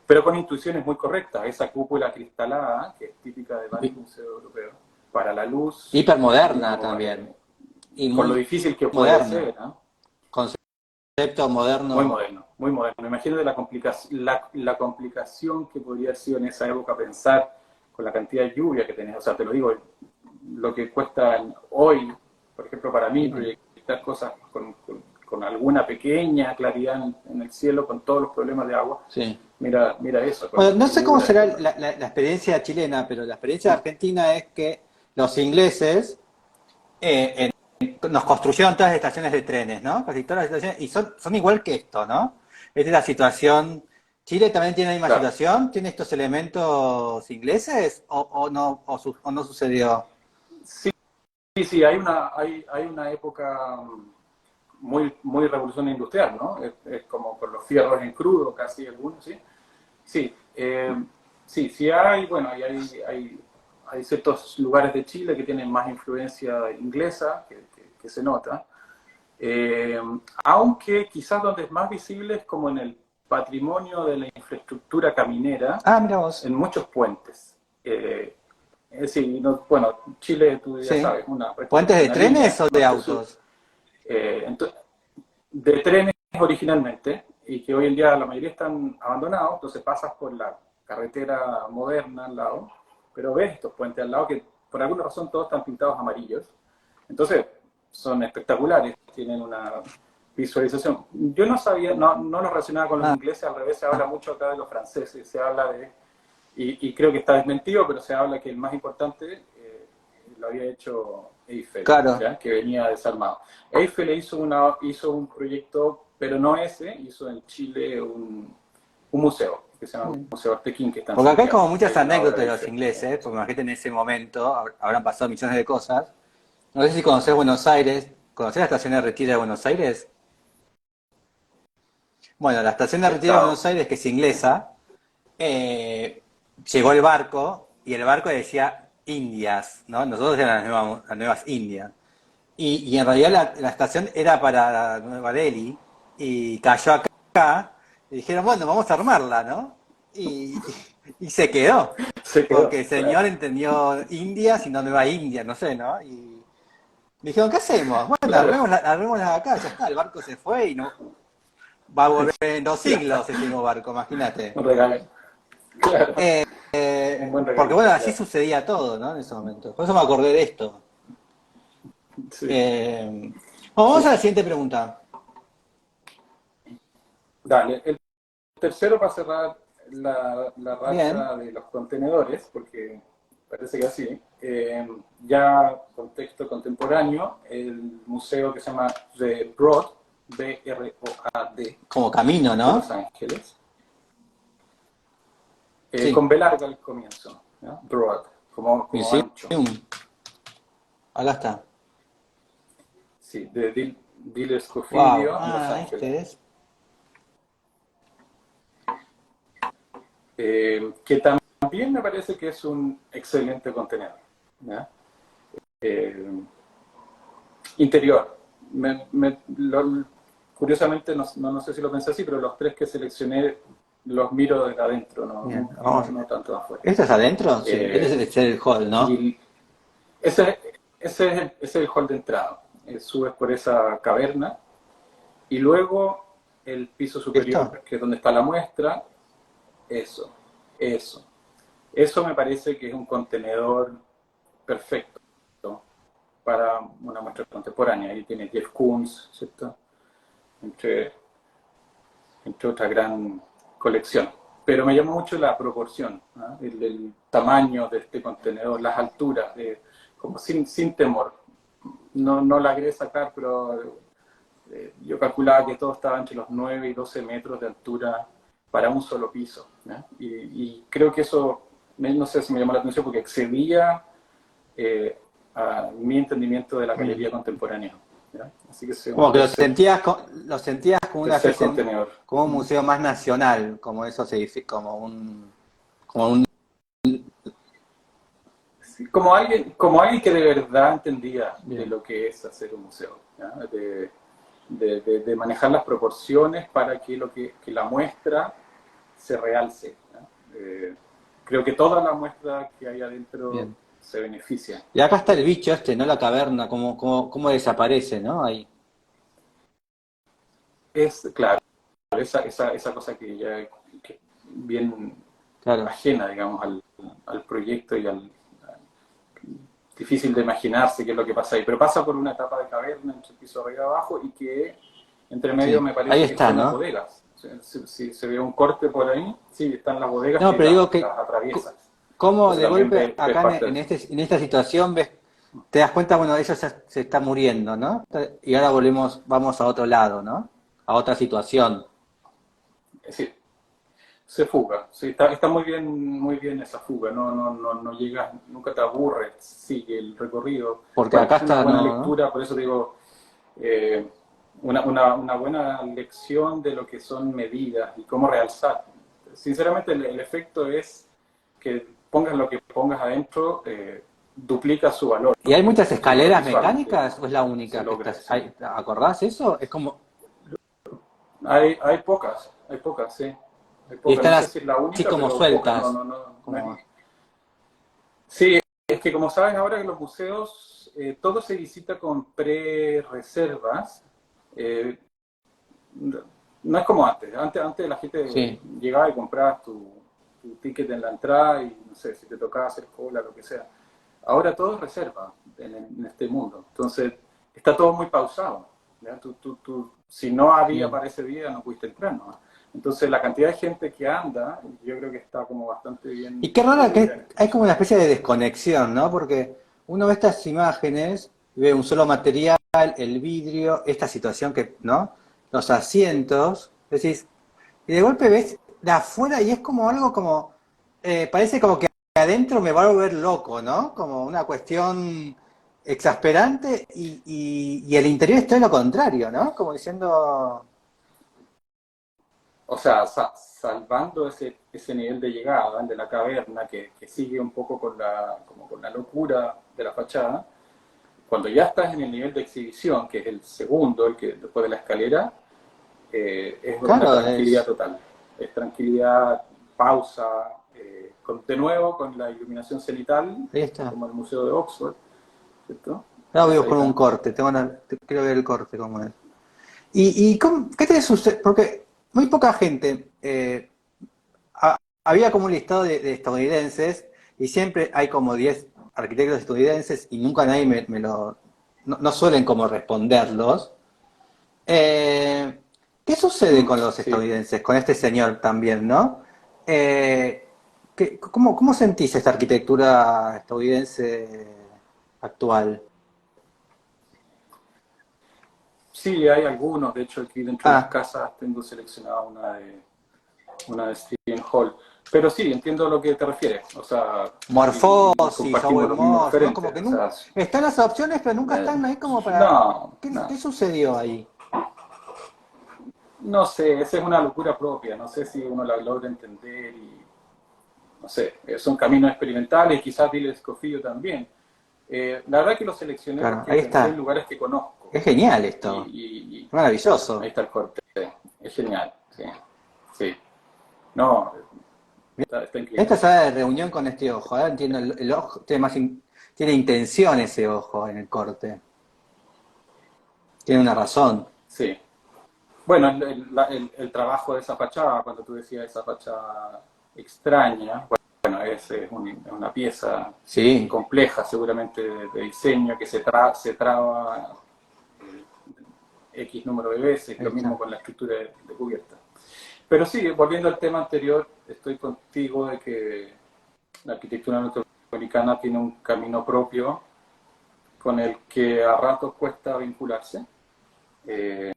Pero con intuiciones muy correctas. Esa cúpula cristalada, que es típica de varios museos europeos, para la luz, hipermoderna digamos, también. Y con lo muy difícil que puede moderna. ser, ¿no? Concepto Muy moderno. moderno, muy moderno. Imagínate la complicación que podría haber sido en esa época pensar con la cantidad de lluvia que tenés. O sea, te lo digo, lo que cuesta hoy, por ejemplo, para mí, Bien. proyectar cosas con alguna pequeña claridad en el cielo, con todos los problemas de agua. Sí. Mira eso, con Bueno, las no sé cómo figuras y será todo. la experiencia chilena, pero la experiencia argentina es que los ingleses nos construyeron todas las estaciones de trenes, ¿no? Casi todas las estaciones, y son igual que esto, ¿no? Esta es la situación. ¿Chile también tiene la misma Claro. situación? ¿Tiene estos elementos ingleses o no, o no sucedió? Sí, sí, sí, hay una época muy, muy revolución industrial, ¿no? Es como con los fierros en crudo, casi algunos, ¿sí? Sí, sí, sí hay, bueno, hay ciertos lugares de Chile que tienen más influencia inglesa, que se nota, eh, aunque quizás donde es más visible es como en el patrimonio de la infraestructura caminera, Ah, mira vos. en muchos puentes. Es decir, bueno, Chile, tú ya Sí. sabes, ¿Puentes prácticamente de una línea trenes o de norte-sur, autos? entonces, de trenes originalmente, y que hoy en día la mayoría están abandonados, entonces pasas por la carretera moderna al lado, pero ves estos puentes al lado que por alguna razón todos están pintados amarillos, entonces son espectaculares, tienen una visualización. Yo no sabía, no lo relacionaba con los Ah, ingleses, al revés, se habla mucho acá de los franceses, se habla de, y creo que está desmentido, pero se habla que el más importante lo había hecho Eiffel, claro. ¿ya? Que venía desarmado. Eiffel hizo un proyecto, pero no ese, hizo en Chile un museo, que se llama Museo Artequín, que está en Porque acá hay Santiago. como muchas Hay una obra anécdotas de de los Eiffel. ingleses, porque imagínate en ese momento habrán pasado millones de cosas. No sé si conocer Buenos Aires, ¿conocer la estación de retiro de Buenos Aires? Bueno, la estación de He retiro de estado, Buenos Aires, que es inglesa, eh, llegó el barco y el barco decía Indias, ¿no? Nosotros eran las nuevas Indias. Y en realidad la estación era para Nueva Delhi y cayó acá y dijeron, bueno, vamos a armarla, ¿no? Y, y se quedó, se quedó, porque el señor claro. entendió Indias y no Nueva India, no sé, ¿no? Y dijeron, ¿qué hacemos? Bueno, Claro, armémosla acá, ya está, el barco se fue y no va a volver en 2 siglos ese mismo barco, imagínate. un regalo. Claro, un buen Porque bueno, regalito, así claro. sucedía todo, ¿no? En ese momento. Por eso me acordé de esto. Sí, Eh, vamos sí. a la siguiente pregunta. Dale, el tercero para cerrar la Bien. racha de los contenedores, porque parece que así, ya contexto contemporáneo, el museo que se llama The Broad B-R-O-A-D, Como camino, de ¿no? Los Ángeles. Sí. Con B larga al comienzo, ¿no? Broad, como ancho. Museum. Acá está. Sí, de Dile Wow. Scofidio, Los Ah, Ángeles. este es. Que también me parece que es un excelente contenedor, ¿ya? Interior. Curiosamente, no sé si lo pensé así, pero los tres que seleccioné los miro desde adentro, Bien, no, vamos. no tanto de afuera. ¿Este es adentro? Sí. Eh, Este es el hall, ¿no? y ese es el hall de entrada. Subes por esa caverna y luego el piso superior, ¿Esto? que es donde está la muestra. Eso, eso. Eso me parece que es un contenedor perfecto para una muestra contemporánea. Ahí tiene Jeff Koons, ¿cierto? Entre otra gran colección. Pero me llama mucho la proporción, ¿no? El tamaño de este contenedor, las alturas, como sin temor. No la quería sacar, pero yo calculaba que todo estaba entre los 9 y 12 metros de altura para un solo piso, ¿no? Y creo que eso, no sé si me llamó la atención porque excedía a mi entendimiento de la Bien. galería contemporánea, ¿ya? Así que ese es Como un que lo sentías como una tercer especie, contenedor. como un museo más nacional, como esos edificios, como un, Sí, como alguien que de verdad entendía de bien. lo que es hacer un museo, ¿ya? De manejar las proporciones para que la muestra se realce, ¿ya? Creo que toda la muestra que hay adentro Bien. se beneficia Y acá está de el eso. bicho este, ¿no? La caverna, cómo desaparece, ¿no? Ahí. Es, claro, esa cosa que bien Claro. ajena, digamos, al proyecto y difícil de imaginarse qué es lo que pasa ahí, pero pasa por una etapa de caverna entre el piso arriba y abajo y que entre medio Sí. me Ahí parece que está, son las ¿no? bodegas. Si se ve un corte por ahí, sí, están las bodegas No, que pero digo las atraviesas. cómo Entonces de también golpe ves acá parte de eso. en esta situación ves, te das cuenta, bueno, ellos se están muriendo, ¿no? Y ahora vamos a otro lado, ¿no? A otra situación. Sí, se fuga. Sí, está muy bien esa fuga. No llegas, nunca te aburres, sigue el recorrido. Porque Bueno, acá una está, buena no, ¿no? lectura, por eso digo, eh, una buena lección de lo que son medidas y cómo realzar. Sinceramente, el efecto es que pongas lo que pongas adentro, duplica ¿Y hay muchas su valor escaleras visual, mecánicas o es la se única que logra estás? eso. ¿Acordás eso? Es como, Hay pocas, sí. Hay y pocas, están no sé si es la así única, como pero pocas, sueltas, no es. como, Sí, es que como saben ahora en los museos todo se visita con pre-reservas. eh, no es como antes. Antes la gente sí. llegaba y compraba tu ticket en la entrada y no sé, si te tocaba hacer cola, lo que sea. Ahora todo es reserva en este mundo. Entonces está todo muy pausado, ¿ya? Si no había Bien. para ese día, no pudiste entrar, ¿no? Entonces la cantidad de gente que anda, yo creo que está como bastante bien Y qué raro distribuida en que este hay como museo. una especie de desconexión, ¿no? Porque uno ve estas imágenes y ve un solo material, el vidrio, esta situación que, ¿no? Los asientos, decís, y de golpe ves de afuera y es como algo como, parece como que adentro me va a volver loco, ¿no? Como una cuestión exasperante y el interior es todo lo contrario, ¿no? Como diciendo, O sea, salvando ese nivel de llegada de la caverna que sigue un poco como con la locura de la fachada, cuando ya estás en el nivel de exhibición, que es el segundo, el que después de la escalera, es una claro, tranquilidad total. Es tranquilidad, pausa, de nuevo con la iluminación cenital, ahí está. como el Museo de Oxford, ¿cierto? Ahora voy a Ves ahí buscar un corte, quiero ver el corte cómo es. ¿Qué te sucede? Porque muy poca gente, había como un listado de estadounidenses y siempre hay como 10 arquitectos estadounidenses y nunca nadie no suelen como responderlos. Eh, ¿Qué sucede con los sí. estadounidenses, con este señor también, ¿no? ¿Cómo sentís esta arquitectura estadounidense actual? Sí, hay algunos. De hecho, aquí dentro de las Ah, casas tengo seleccionada una de Stephen Hall. Pero sí, entiendo a lo que te refieres. O sea, y Morphosis, compartimos Owen los mismos Moss, ¿no? Como referentes. que O nunca... sea, Están las opciones, pero nunca eh, están ahí como para... no, ¿Qué no. sucedió ahí? No sé, esa es una locura propia. No sé si uno la logra entender y no sé, son caminos experimentales, quizás Dylan Escofillo también. La verdad que lo seleccioné Claro, porque ahí pensé en está. lugares que conozco. Es genial Y, esto. y ahí Maravilloso. está el corte. Es genial. Sí, sí. No, está Esta increíble. sala de reunión con este ojo, ahora entiendo, el ojo tiene tiene intención ese ojo en el corte. Tiene una razón. Sí. Bueno, el trabajo de esa fachada, cuando tú decías esa fachada extraña, bueno, es una pieza Sí, compleja seguramente de diseño que se traba X número de veces, ahí lo mismo está. con la escritura de cubierta. Pero sí, volviendo al tema anterior, estoy contigo de que la arquitectura norteamericana tiene un camino propio con el que a ratos cuesta vincularse. Eh,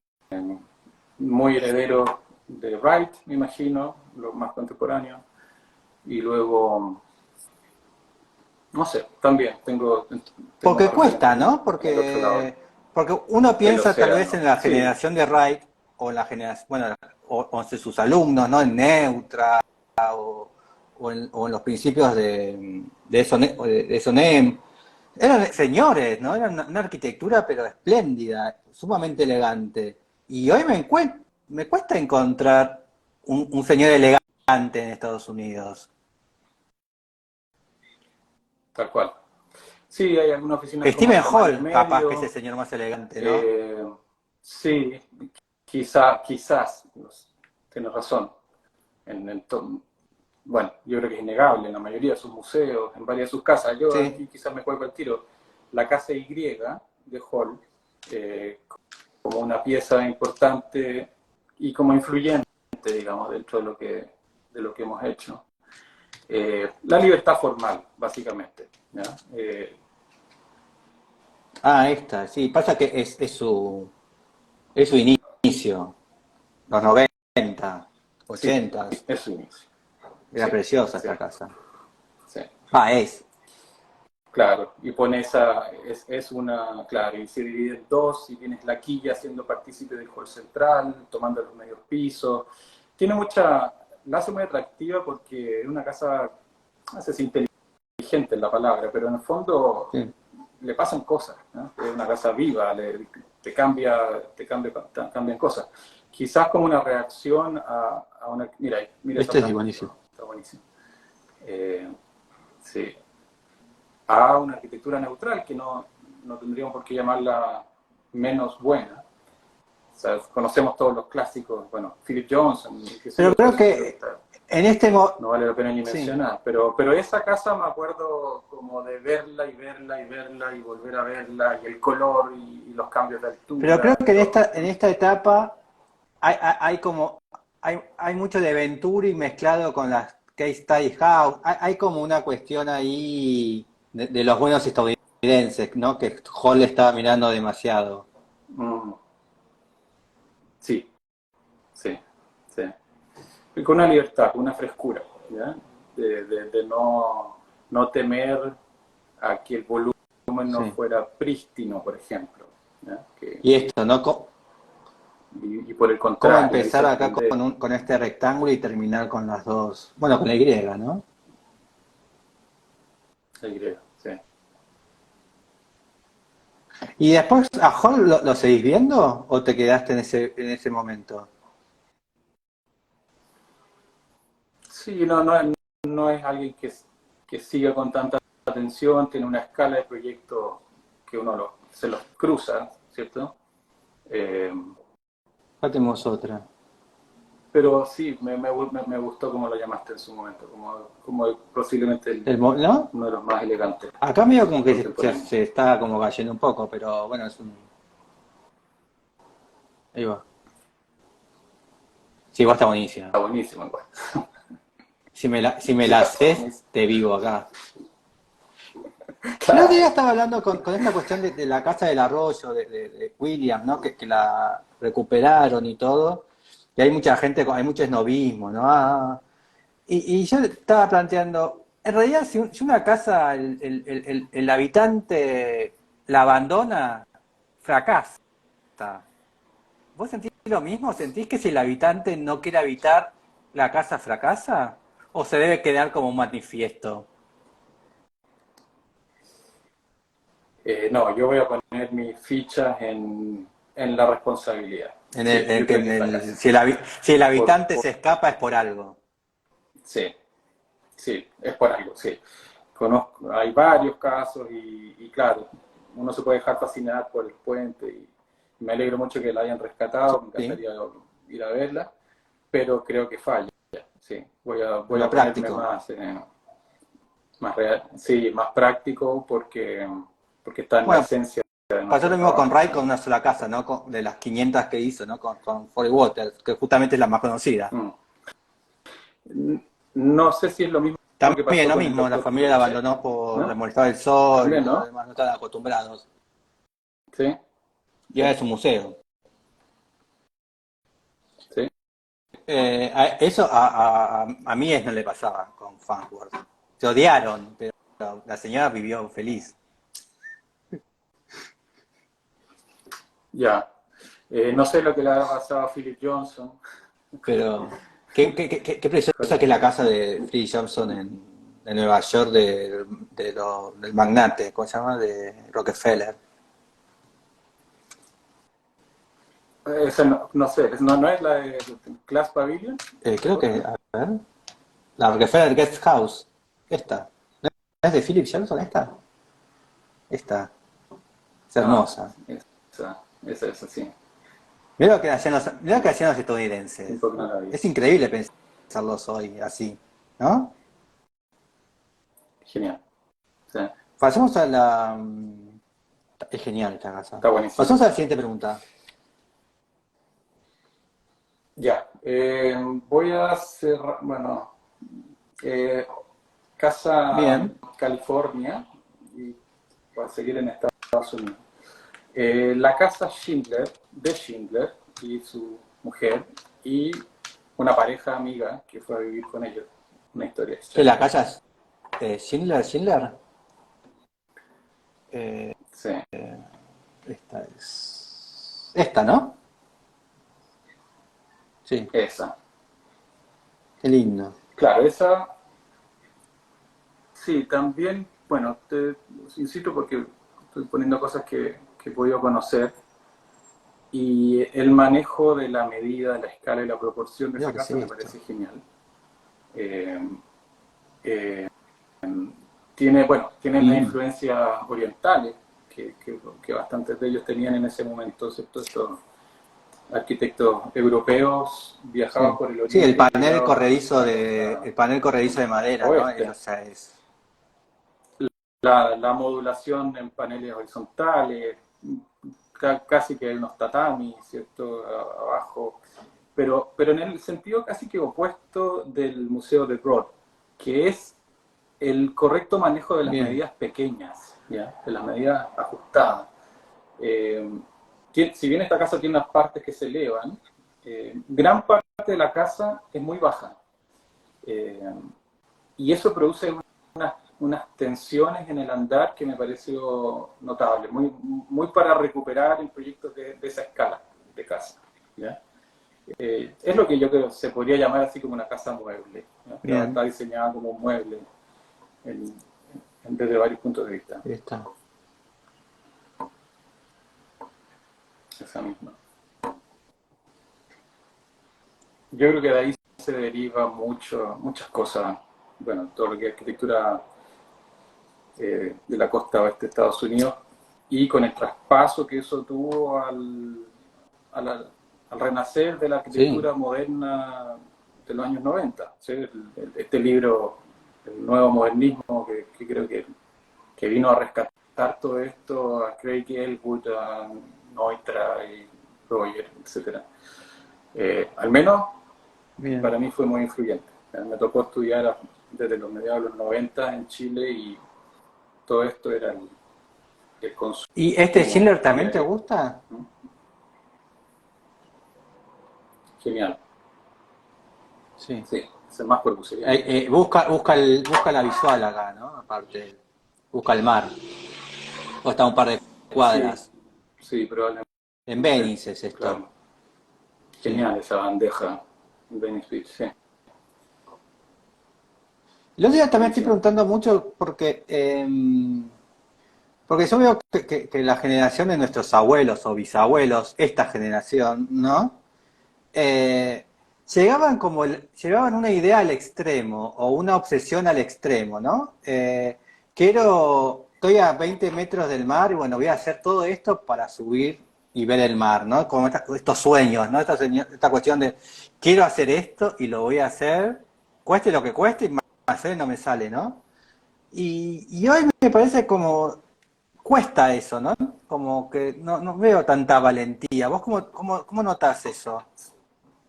Muy heredero de Wright, me imagino, lo más contemporáneo. Y luego, no sé, también tengo Porque más cuesta, referentes ¿no? en el otro lado Porque uno del piensa tal vez océano. en la Sí, generación de Wright, o en la generación, bueno, o en sus alumnos, ¿no? En Neutra, o en los principios de Sonem. Eran señores, ¿no? Eran una arquitectura pero espléndida, sumamente elegante. Y hoy me cuesta encontrar un señor elegante en Estados Unidos. tal cual. Sí, hay algunas oficinas como Stephen de tamaño Hall, capaz que es el medio. señor más elegante, ¿no? Eh, sí, quizás, tienes razón. En, en bueno, yo creo que es innegable en la mayoría de sus museos, en varias de sus casas. Yo Sí. aquí quizás me cuelgo el tiro. La casa Y de Hall, como una pieza importante y como influyente, digamos, dentro de lo que hemos hecho. La libertad formal, básicamente. ¿Ya? Ah, esta, sí, pasa que es su inicio, los 90, Sí, 80, es su inicio. era Sí, preciosa sí, esta casa. sí. Ah, es. Claro, y pone es una, claro, y se divide en dos, y tienes la quilla siendo partícipe del hall central, tomando los medios pisos. Tiene la hace muy atractiva porque es una casa, no sé si inteligente es la palabra, pero en el fondo Sí. le pasan cosas, ¿no? Es una casa viva, cambian cosas. Quizás como una reacción a una, mira esa Este es planta, buenísimo. está buenísimo. Eh, sí, a una arquitectura neutral que no tendríamos por qué llamarla menos buena. O sea, conocemos todos los clásicos, bueno, Philip Johnson, qué sé Pero yo, todo creo eso creo que que en este no vale la pena ni sí, mencionar, pero esa casa me acuerdo como de verla y verla y verla y volver a verla, y el color y los cambios de pero creo altura y que todo. en esta etapa hay como hay mucho de Venturi mezclado con las Case Study House. Hay como una cuestión ahí de los buenos estadounidenses, ¿no? Que Hall estaba mirando demasiado. Mm, sí, sí, sí. Y con una libertad, con una frescura, ¿ya? De no temer a que el volumen no Sí. fuera prístino, por ejemplo. ¿Ya? Y esto, ¿no? Y por el ¿Cómo contrario, ahí empezar acá sorprender. con este rectángulo y terminar con las dos? Bueno, con la Y, ¿no? Sí. ¿Y después a Hall lo seguís viendo o te quedaste en ese momento? Sí, no es alguien que siga con tanta atención, tiene una escala de proyectos que se los cruza, ¿cierto? Eh, Acá tenemos otra. pero sí, me gustó como lo llamaste en su momento, como posiblemente ¿No? uno de los más elegantes Acá medio como que contemporáneos. se está como cayendo un poco, pero bueno, es un... Ahí va. Sí, igual está buenísima. Está buenísimo igual. Si me la Sí, está haces, buenísimo. te vivo acá. El otro día estaba hablando con esta cuestión de la Casa del Arroyo, de William, ¿no? Que la recuperaron y todo. Y hay mucha gente, hay mucho esnovismo, ¿no? Y yo estaba planteando, en realidad, si una casa, el habitante la abandona, fracasa. ¿Vos sentís lo mismo? ¿Sentís que si el habitante no quiere habitar, la casa fracasa? ¿O se debe quedar como un manifiesto? No, yo voy a poner mis fichas en la responsabilidad. Sí, yo creo que fracasa. Si el Por, habitante por- se escapa es por algo. sí, sí, es por algo, sí. Conozco, hay varios casos y claro, uno se puede dejar fascinar por el puente y me alegro mucho que la hayan rescatado, me Sí, encantaría ir a verla, pero creo que falla, sí. en Voy lo a ponerme práctico. más real, sí, más práctico porque está en la Bueno, esencia de pasó nuestro lo mismo con trabajo. Ray con una sola casa, ¿no? De las 500 que hizo, ¿no? Con Forty Waters, que justamente es la más conocida. Mm. No sé si es lo mismo que También pasó lo con el mismo, la doctor familia la Pinochet, abandonó por ¿no? molestar el sol y También, todo lo ¿no? demás, no están acostumbrados. Sí, Y ahora es un museo. sí. Eso a mí no le pasaba con Farnsworth. Se odiaron, pero la señora vivió feliz. Ya. No sé lo que le ha pasado a Philip Johnson. Pero qué preciosa que es la casa de Philip Johnson en Nueva York del magnate, ¿cómo se llama? De Rockefeller. Esa no, no sé, no es la de Class Pavilion, Creo que, otra. a ver, la Rockefeller Guest House. Esta. ¿No es de Philip Johnson esta? Esta. Es Ah, hermosa. esa sí. Mirá lo que hacían los estadounidenses. Tiempo que no la vi. Es increíble pensarlos hoy así, ¿no? Genial. Sí, Pasemos a la... Es genial esta casa. está buenísima. Pasemos a la siguiente pregunta. Ya. Voy a cerrar. Bueno, eh, casa Bien. California y para seguir en Estados Unidos. La casa Schindler, de Schindler y su mujer y una pareja amiga que fue a vivir con ellos. Una historia Que extraña. la casa es Schindler. Eh, Sí, esta es... Esta, ¿no? Sí, esa. qué lindo. Claro, esa, sí, también, bueno, te insisto porque estoy poniendo cosas que he podido conocer y el manejo de la medida, la escala y la proporción de Mira esa qué es casa me esto. parece genial. Eh, eh, tiene, bueno, tiene las Mm, influencias orientales que bastantes de ellos tenían en ese momento, ¿cierto? Estos arquitectos europeos viajaban sí. por el Sí, oriente y llegaban el panel corredizo de madera, ¿no? oeste. Eso ya es. La modulación en paneles horizontales, casi que hay unos tatamis, ¿cierto? Abajo, pero en el sentido casi que opuesto del Museo de Broad, que es el correcto manejo de las Bien. medidas pequeñas, ¿ya? De las medidas ajustadas. Eh, si bien esta casa tiene unas partes que se elevan, gran parte de la casa es muy baja. Eh, y eso produce unas tensiones en el andar que me pareció notable, muy para recuperar en proyectos de esa escala de casa. ¿Ya? Es lo que yo creo se podría llamar así como una casa mueble, ¿no? Está Bien. diseñada como un mueble desde varios puntos de vista. Ahí está. Esa misma. Yo creo que de ahí se deriva muchas cosas, bueno, todo lo que es arquitectura de la costa oeste de Estados Unidos y con el traspaso que eso tuvo al renacer de la Sí. arquitectura moderna de los años 90. ¿Sí? Este libro, El Nuevo Modernismo, que creo que vino a rescatar todo esto, a Craig Elwood, a Neutra y Roger, etc. Al menos Bien. para mí fue muy influyente. Me tocó estudiar desde los mediados de los 90 en Chile y todo esto era el consumo. ¿Y este Schindler también te gusta? Genial. Sí. Sí, es el más corbusiano. Busca la visual acá, ¿no? Aparte, busca el mar. O está a un par de Sí, cuadras. sí, probablemente. En Venice es esto. Claro. Sí. Genial esa bandeja en Venice Beach, sí. El otro día también estoy Buenísimo. preguntando mucho porque yo veo que la generación de nuestros abuelos o bisabuelos, esta generación, ¿no? Eh, llevaban una idea al extremo o una obsesión al extremo, ¿no? Estoy a 20 metros del mar y bueno, voy a hacer todo esto para subir y ver el mar, ¿no? Como estos sueños, ¿no? Esta cuestión de quiero hacer esto y lo voy a hacer, cueste lo que cueste y más no me sale, ¿no? Y hoy me parece como cuesta eso, ¿no? Como que no veo tanta valentía. ¿Vos cómo notás eso?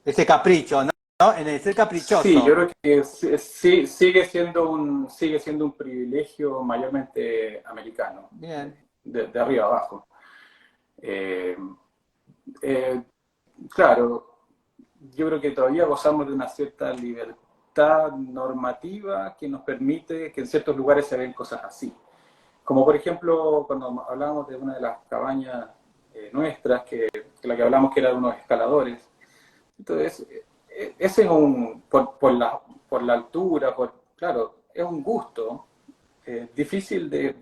Ese capricho, ¿no? En el ser Sí, yo caprichoso. creo que sí, sigue siendo un privilegio mayormente americano, Bien. de arriba abajo. Eh, eh, claro, yo creo que todavía gozamos de una cierta libertad normativa que nos permite que en ciertos lugares se ven cosas así. Como por ejemplo, cuando hablábamos de una de las cabañas nuestras, que la que hablamos que era de unos escaladores. Entonces, ese es por la altura, claro, es un gusto difícil de...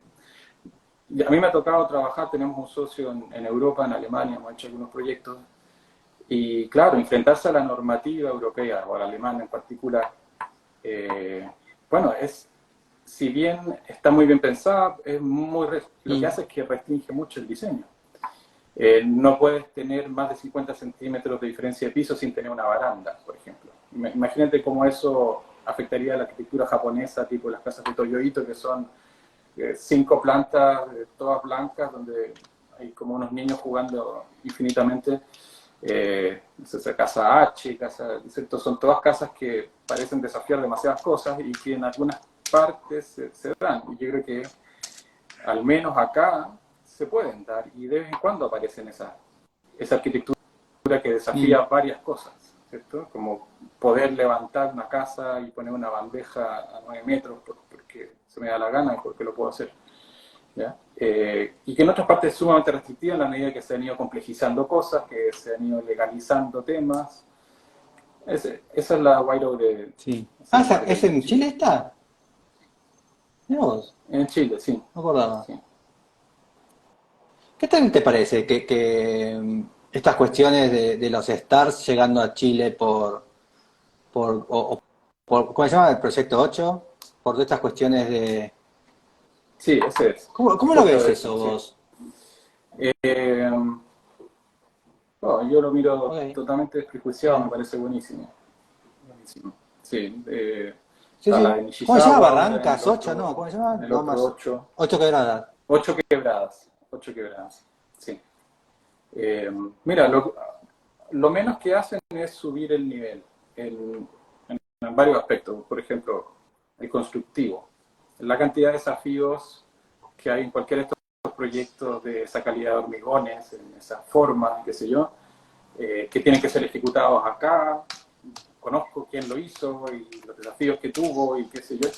A mí me ha tocado trabajar, tenemos un socio en Europa, en Alemania, hemos hecho algunos proyectos, y claro, enfrentarse a la normativa europea, o a la alemana en particular, bueno, si bien está muy bien pensada, lo que Mm. hace es que restringe mucho el diseño. No puedes tener más de 50 centímetros de diferencia de piso sin tener una baranda, por ejemplo. Imagínate cómo eso afectaría a la arquitectura japonesa, tipo las casas de Toyoito, que son 5 plantas, todas blancas, donde hay como unos niños jugando infinitamente. Esa casa H, ¿cierto? Son todas casas que parecen desafiar demasiadas cosas y que en algunas partes se dan. Y yo creo que al menos acá se pueden dar y de vez en cuando aparecen esa arquitectura que desafía Mm. varias cosas, ¿cierto? Como poder levantar una casa y poner una bandeja a 9 metros porque se me da la gana y porque lo puedo hacer. ¿Ya? Y que en otras partes es sumamente restrictiva en la medida que se han ido complejizando cosas, que se han ido legalizando temas. Esa es la White Oak Sí. esa es la ¿Es Margarita en en Chile. Chile está? Mirá vos, En Chile, sí. no acordaba. Sí. ¿Qué tal te parece que estas cuestiones de los stars llegando a Chile ¿cómo se llama? El Proyecto 8? Por todas estas cuestiones de... Sí, ese es. ¿Cómo lo Justo ves eso, eso sí. vos? Eh, yo lo miro Ok, totalmente desprejuiciado, me bien. parece buenísimo. Buenísimo. Sí, Sí, está la de sí. ¿Cómo se llama? Nishizawa ¿Barrancas? ¿8? No, ¿cómo se llama? en el No otro más. 8. 8 quebradas. 8 quebradas. 8 quebradas. Sí. Eh, Mira, lo menos que hacen es subir el nivel en, en varios aspectos. Por ejemplo, el constructivo. La cantidad de desafíos que hay en cualquier de estos proyectos de esa calidad de hormigones, en esa forma, qué sé yo, que tienen que ser ejecutados acá. Conozco quién lo hizo y los desafíos que tuvo y qué sé yo.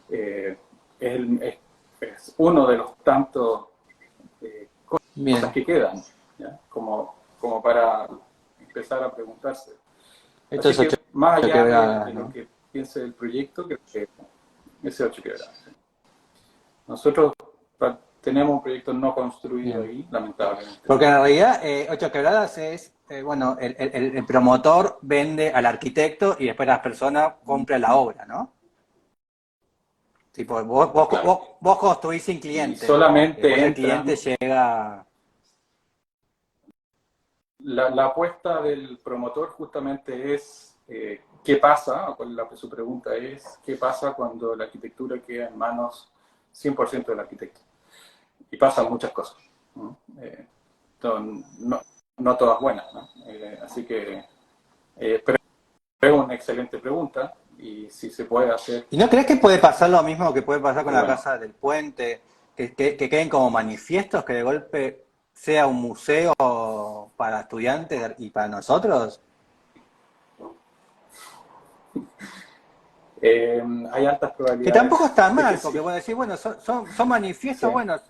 Eh, es uno de los tantos cosas Bien. que quedan, ¿ya? Como para empezar a preguntarse. Esto Así es 8 que más allá quebradas, de lo ¿no? que piense del proyecto, creo que ese 8 quebradas. Nosotros tenemos un proyecto no construido Bien. ahí, lamentablemente. Porque en realidad 8 quebradas es, bueno, el promotor vende al arquitecto y después la persona compra la obra, ¿no? Tipo, Claro. vos construís sin Y cliente y solamente después el cliente entran. llega... La apuesta del promotor justamente es qué pasa, su pregunta es, ¿qué pasa cuando la arquitectura queda en manos 100% del arquitecto? Y pasan muchas cosas, ¿no? No, no todas buenas, ¿no? Así que, pero es una excelente pregunta y si se puede hacer, ¿Y no crees que puede pasar lo mismo que puede pasar con qué la bueno. Casa del Puente? que queden como manifiestos, que de golpe sea un museo para estudiantes y para nosotros. Hay altas Que tampoco está probabilidades de que mal, sí. porque bueno, decir, bueno, son manifiestos, Sí, bueno, sí,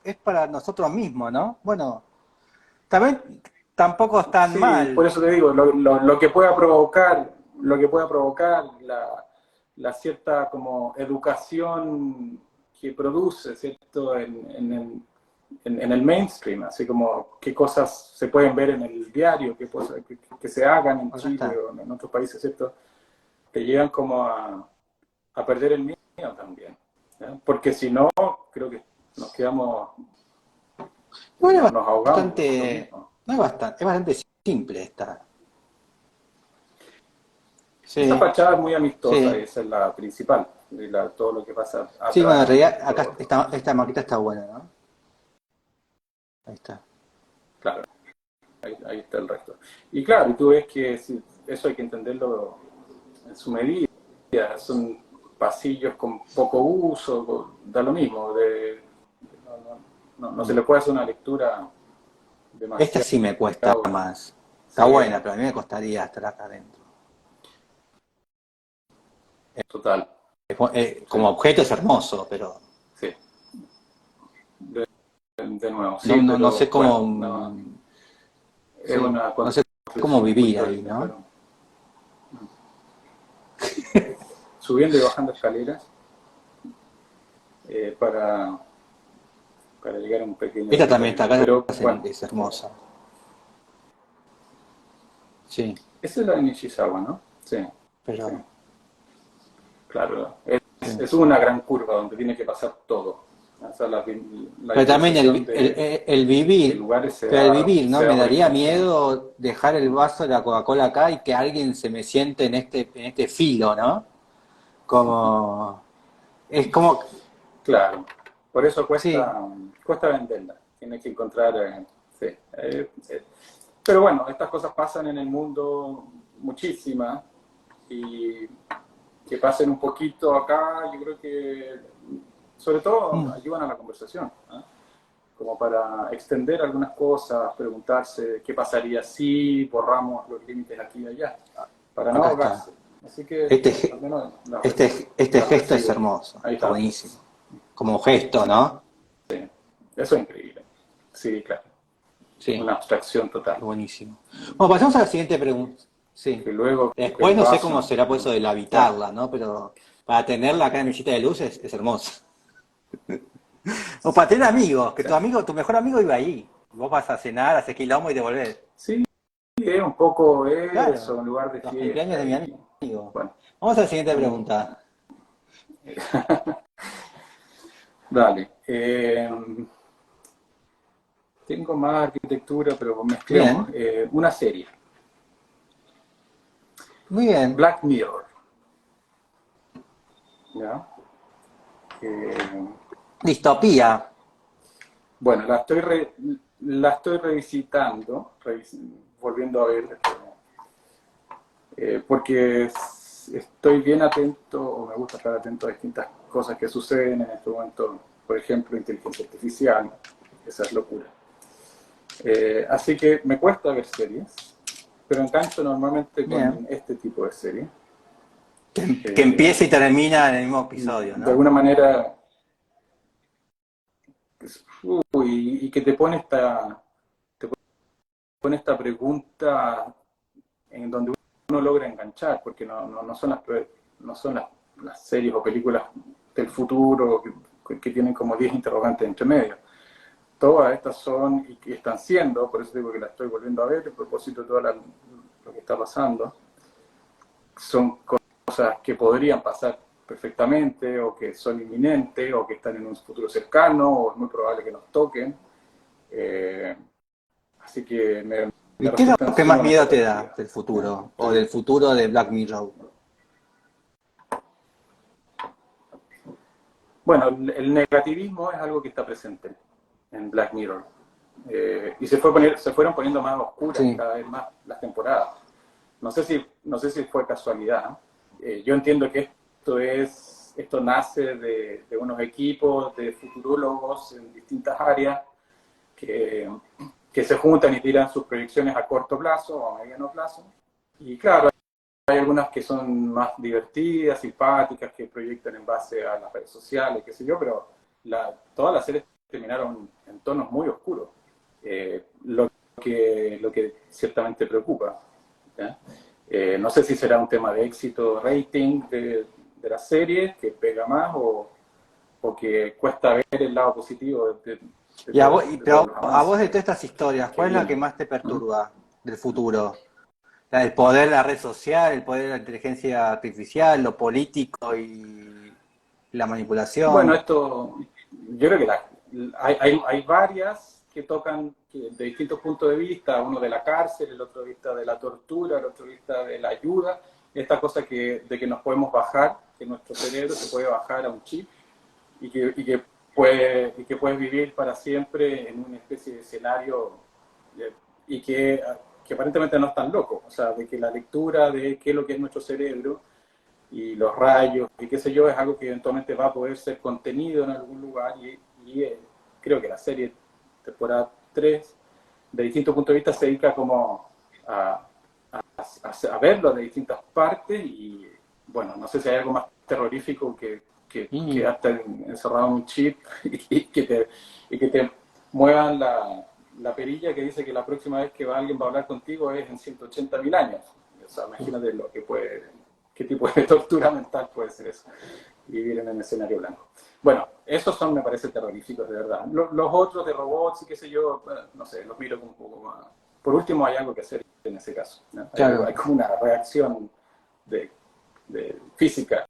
es para nosotros mismos, ¿no? Bueno, también tampoco están sí, por mal. eso te digo, lo que pueda provocar, lo que pueda provocar la cierta como educación que produce, ¿cierto? En el mainstream, así como qué cosas se pueden ver en el diario, qué cosas que se hagan en Acá Chile está. o en otros países, ¿cierto? Que llegan como a perder el miedo también, ¿ya? Porque si no, creo que nos quedamos, Bueno, es nos ahogamos nosotros bastante, mismos. no es bastante simple esta. Esa Sí, fachada es muy amistosa y sí. esa es la principal, y todo lo que pasa Sí, bueno, en atrás realidad es acá todo, esta maqueta está buena, ¿no? Ahí está. claro, ahí está el resto. Y claro, y tú ves que eso hay que entenderlo en su medida, son pasillos con poco uso, da lo mismo, no se le puede hacer una lectura Esta demasiado sí me cuesta más. Está severa, buena, pero a mí me costaría estar acá adentro. total, Como sí, objeto es hermoso, pero sí, de nuevo, no, sí, no, no sé pero cómo, bueno, no, es sí, una no sé cómo construcción vivir ahí, histórica, ¿no? pero subiendo y bajando escaleras eh, para, para llegar a un pequeño Esta también está dormitorio. acá, Pero bueno, es hermosa. Sí, esa es la de Nishizawa, ¿no? Sí, sí, pero claro. sí. Es una gran curva donde tiene que pasar todo. O sea, la Pero también visualización el de vivir, lugares pero el vivir, ¿no? se da Me por daría extensión. miedo dejar el vaso de la Coca-Cola acá y que alguien se me siente en este filo, ¿no? Como, es como, Claro. Por eso sí, cuesta venderla. Tiene que encontrar... sí. Pero bueno, estas cosas pasan en el mundo muchísimas y que pasen un poquito acá, yo creo que sobre todo mm, ayudan a la conversación, ¿eh? Como para extender algunas cosas, preguntarse qué pasaría si borramos los límites aquí y allá, para no acá está. ahogarse. Así que Este, al menos este las gesto es recibo. hermoso, Ahí está está. buenísimo. Como gesto, ¿no? Sí. Eso es increíble. Sí, claro. Sí, Una abstracción total. es buenísimo. Bueno, pasamos a la siguiente pregunta. Sí. Que luego que Después el no sé cómo vaso... será por eso de la Bueno, habitarla, ¿no? Pero para tenerla acá en mi silla de luz es hermosa. O para tener amigos, que sí. tu mejor amigo iba ahí. Vos vas a cenar, haces quilombo y te volvés. Sí, es un poco Claro, eso, un lugar de los cumpleaños fiesta de mi y amigo. bueno. Vamos a la siguiente pregunta. Dale. Tengo más arquitectura, pero mezclemos. Bien, Una serie, muy bien. Black Mirror. ¿Ya? Eh, Distopía. bueno, la estoy revisitando, volviendo a ver, porque estoy bien atento, o me gusta estar atento a distintas cosas que suceden en este momento, por ejemplo, inteligencia artificial, esa es locura. Así que me cuesta ver series, pero engancho normalmente Bien. con este tipo de serie. Que Eh, empieza y termina en el mismo episodio, de ¿no? alguna manera, y que te pone esta pregunta en donde uno logra enganchar, porque no son no son las series o películas del futuro que tienen como 10 interrogantes entre medio. Todas estas son y que están siendo, por eso digo que la estoy volviendo a ver, a propósito de todo lo que está pasando, son cosas que podrían pasar perfectamente o que son inminentes o que están en un futuro cercano o es muy probable que nos toquen. Eh, Así que me ¿Y qué es resultan lo que más sumamente miedo te da atractivas. del ¿Ya? futuro? O del futuro de Black Mirror. Bueno, el negativismo es algo que está presente en Black Mirror. Y se fueron poniendo más oscuras Sí. cada vez más las temporadas. No sé si fue casualidad. Yo entiendo que esto es esto nace de unos equipos de futurólogos en distintas áreas que se juntan y tiran sus proyecciones a corto plazo o a mediano plazo. Y claro, hay algunas que son más divertidas, simpáticas, que proyectan en base a las redes sociales, qué sé yo, pero todas las series terminaron en tonos muy oscuros, lo que ciertamente preocupa. No sé si será un tema de éxito, rating de la serie, que pega más, o que cuesta ver el lado positivo Y a vos, pero todos los a vos avances de todas estas historias, que ¿cuál es la que vienen. más te perturba del futuro? El poder de la red social, el poder de la inteligencia artificial, lo político y la Bueno, manipulación. yo creo que hay varias que tocan de distintos puntos de vista, uno de la cárcel, el otro de vista de la tortura, el otro de vista de la ayuda, esta cosa de que nos podemos bajar, que nuestro cerebro se puede bajar a un chip y que puedes vivir para siempre en una especie de escenario y que aparentemente no es tan loco, o sea, de que la lectura de qué es lo que es nuestro cerebro y los rayos y qué sé yo, es algo que eventualmente va a poder ser contenido en algún lugar creo que la serie temporada 3 de distintos puntos de vista se dedica como a verlo de distintas partes y bueno, no sé si hay algo más terrorífico que quedarte encerrado en un chip y que te muevan la perilla que dice que la próxima vez que alguien va a hablar contigo es en 180.000 años. O sea, imagínate lo que qué tipo de tortura mental puede ser eso, vivir en el escenario blanco. Bueno, esos son, me parece, terroríficos, de verdad. Los otros de robots y qué sé yo, no sé, los miro como un poco más. Por último, hay algo que hacer en ese caso, ¿no? Claro. Hay como una reacción de física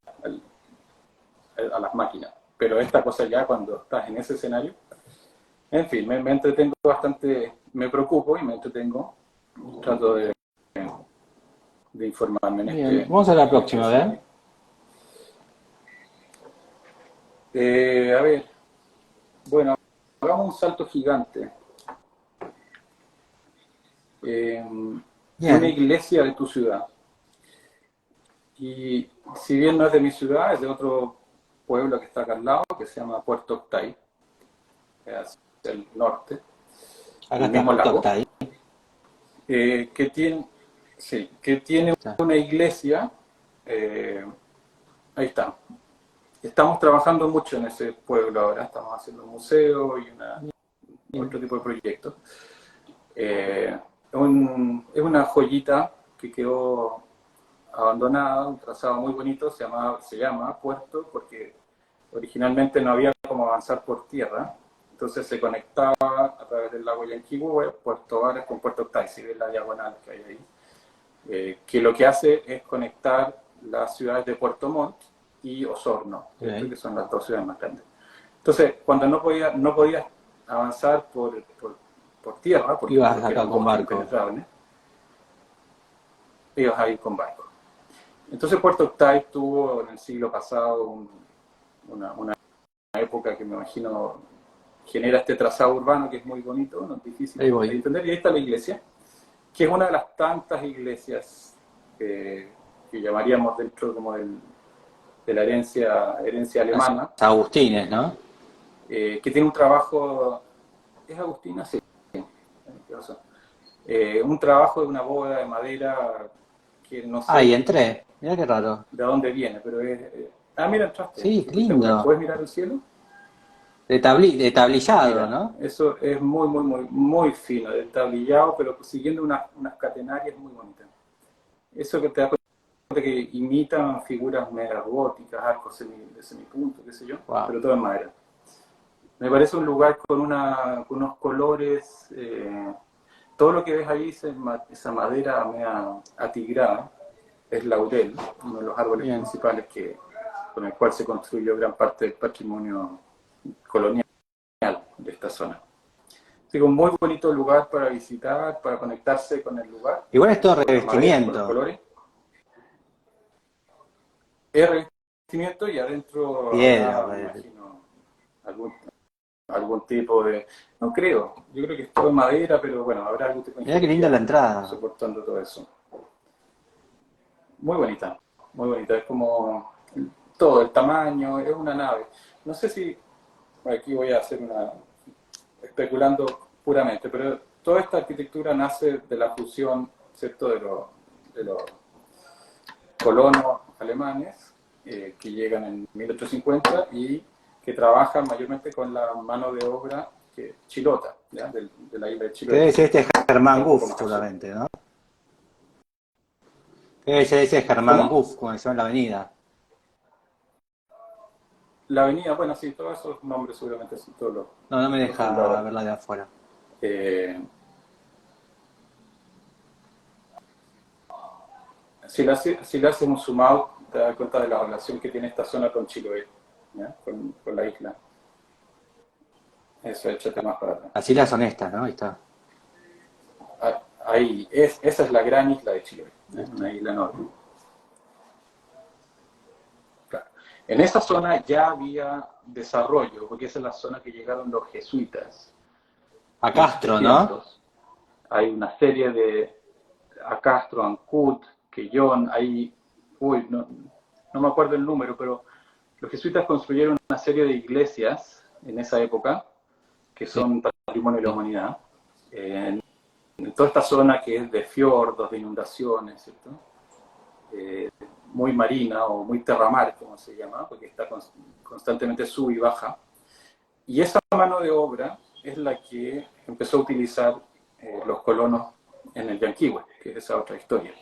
a las máquinas. Pero esta cosa ya cuando estás en ese escenario, en fin, me entretengo bastante, me preocupo y me entretengo, trato de informarme Bien, vamos a la próxima, ¿verdad? A ver, bueno, hagamos un salto gigante. Una Bien. iglesia de tu ciudad. Y si bien no es de mi ciudad, es de otro pueblo que está acá al lado, que se llama Puerto Octay, que es el norte, Acá el está, mismo Puerto lago, Octay. que tiene Está. una iglesia, ahí está. Estamos trabajando mucho en ese pueblo ahora, estamos haciendo un museo y otro tipo de proyectos. Es una joyita que quedó abandonada, un trazado muy bonito, se llama Puerto porque originalmente no había cómo avanzar por tierra, entonces se conectaba a través del lago Yanquihue, Puerto Varas con Puerto Octay, si ves la diagonal que hay ahí, que lo que hace es conectar las ciudades de Puerto Montt y Osorno, Okay. que son las dos ciudades más grandes. Entonces, cuando no podías avanzar por tierra, porque Ibas era acá un con bosque barco. impenetrable, ibas a ir con barco. Entonces Puerto Octay tuvo en el siglo pasado una época que me imagino genera este trazado urbano que es muy bonito, no es difícil Ahí de voy. entender, y ahí está la iglesia, que es una de las tantas iglesias que llamaríamos dentro como de la herencia Las alemana, Agustines, ¿no? que tiene un trabajo, ¿es Agustina? Sí, un trabajo de una bóveda de madera que no Ahí sé entré. Mirá qué raro. de dónde viene, pero es... mira, entraste, Sí, qué espectacular. lindo. ¿Puedes mirar el cielo? De tablillado, Mira, ¿no? eso es muy, muy, muy, muy fino, de tablillado, pero siguiendo unas catenarias muy bonitas. Eso que te da cuenta que imitan figuras mega góticas, arcos de semipunto, qué sé yo, Wow. pero todo en madera. Me parece un lugar con unos colores, todo lo que ves ahí, esa madera media atigrada, es laurel, uno de los árboles Bien. principales con el cual se construyó gran parte del patrimonio colonial de esta zona. Así que un muy bonito lugar para visitar, para conectarse con el lugar, Igual es todo con la madera, con los revestimiento. colores. Es revestimiento y adentro Piedra, habrá, me parece. imagino, algún tipo de... No creo, yo creo que es todo de madera, pero bueno, habrá algún tipo de Mirá qué linda la ingeniería entrada. soportando todo eso. Muy bonita, muy bonita. Es como... todo, el tamaño, es una nave. No sé si, aquí voy a hacer especulando puramente, pero toda esta arquitectura nace de la fusión, ¿cierto?, de los colonos alemanes que llegan en 1850 y que trabajan mayormente con la mano de obra chilota, ¿ya? De la isla de Que debe Chiloé. ser este Germán Un poco Guff, más al sur. seguramente, ¿no? Que debe ser ese Germán ¿Cómo? Guff, como se llama la avenida. La avenida, bueno, sí, todos esos nombres seguramente son todos No, no me los deja fundadores. verla de afuera. Eh, si le haces un zoom out, te das cuenta de la relación que tiene esta zona con Chiloé, ¿ya? Con la isla. Eso, échate más para atrás. Las islas son estas, ¿no? Ahí está. Ahí, esa es la gran isla de Chiloé, es una isla enorme. Claro. En esa zona ya había desarrollo, porque esa es la zona que llegaron los jesuitas. A Castro, ¿no? Hay una serie de a Castro, Ancud, Quellón, hay, no me acuerdo el número, pero los jesuitas construyeron una serie de iglesias en esa época que Sí. son patrimonio de la humanidad. En toda esta zona que es de fiordos, de inundaciones, ¿cierto? Muy marina o muy terramar, como se llama, porque está constantemente sube y baja. Y esa mano de obra es la que empezó a utilizar los colonos en el Yanquihue, que es esa otra historia.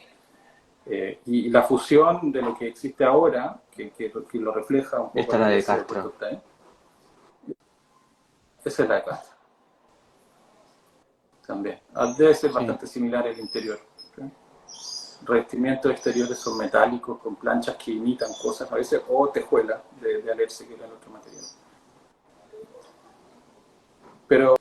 Y la fusión de lo que existe ahora, que lo refleja un poco Esta es la de iglesia Castro. Puerto Octay, esa es la de Castro. También. Debe ser bastante similar el interior. ¿Okay? Revestimientos exteriores son metálicos, con planchas que imitan cosas a veces, o tejuelas de alerce, que era el otro material. Pero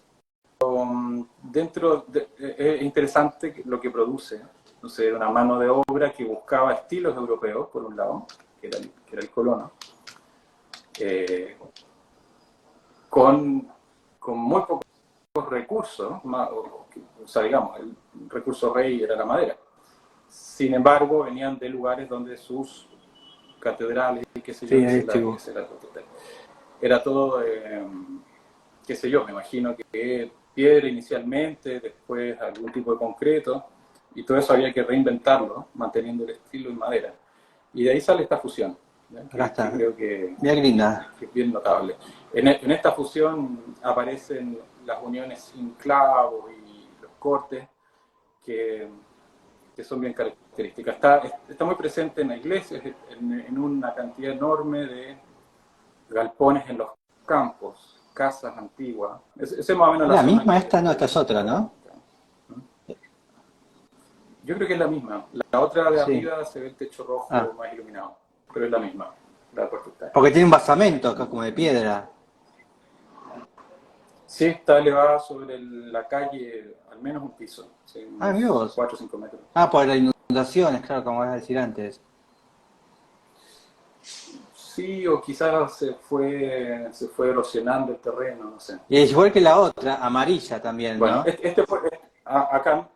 es interesante lo que produce, no sé, una mano de obra que buscaba estilos europeos, por un lado, que era el colono, con muy pocos recursos, o sea, digamos, el recurso rey era la madera. Sin embargo, venían de lugares donde sus catedrales y qué sé yo, era todo, qué sé yo, me imagino que piedra inicialmente, después algún tipo de concreto, y todo eso había que reinventarlo, manteniendo el estilo en madera. Y de ahí sale esta fusión, que creo que linda. Que es bien notable. En esta fusión aparecen las uniones sin clavos y los cortes, que son bien características. Está muy presente en la iglesia, en una cantidad enorme de galpones en los campos, casas antiguas. Esa es más o menos ¿La zona misma esta? No, esta es otra, ¿no? Yo creo que es la misma. La otra de Sí. arriba se ve el techo rojo más iluminado, pero es la misma, la de Puerto Octay. Porque tiene un basamento acá como de piedra. Sí, está elevada sobre la calle, al menos un piso, ¿sí? Unos 4 o 5 metros. Por las inundaciones, claro, como vas a decir antes. Sí, o quizás se fue erosionando el terreno, no sé. Y es igual que la otra, amarilla también, Bueno, ¿no? acá,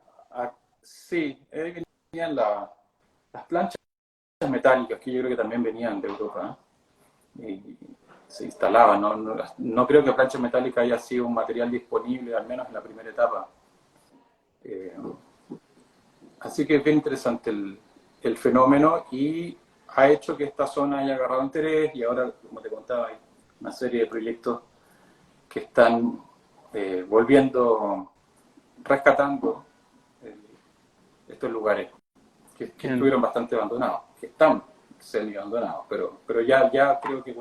sí, venían las planchas metálicas, que yo creo que también venían de Europa, y se instalaban. No creo que plancha metálica haya sido un material disponible, al menos en la primera etapa. Así que es bien interesante el fenómeno y ha hecho que esta zona haya agarrado interés, y ahora, como te contaba, hay una serie de proyectos que están rescatando estos lugares que estuvieron bastante abandonados, que están semi-abandonados, pero ya creo que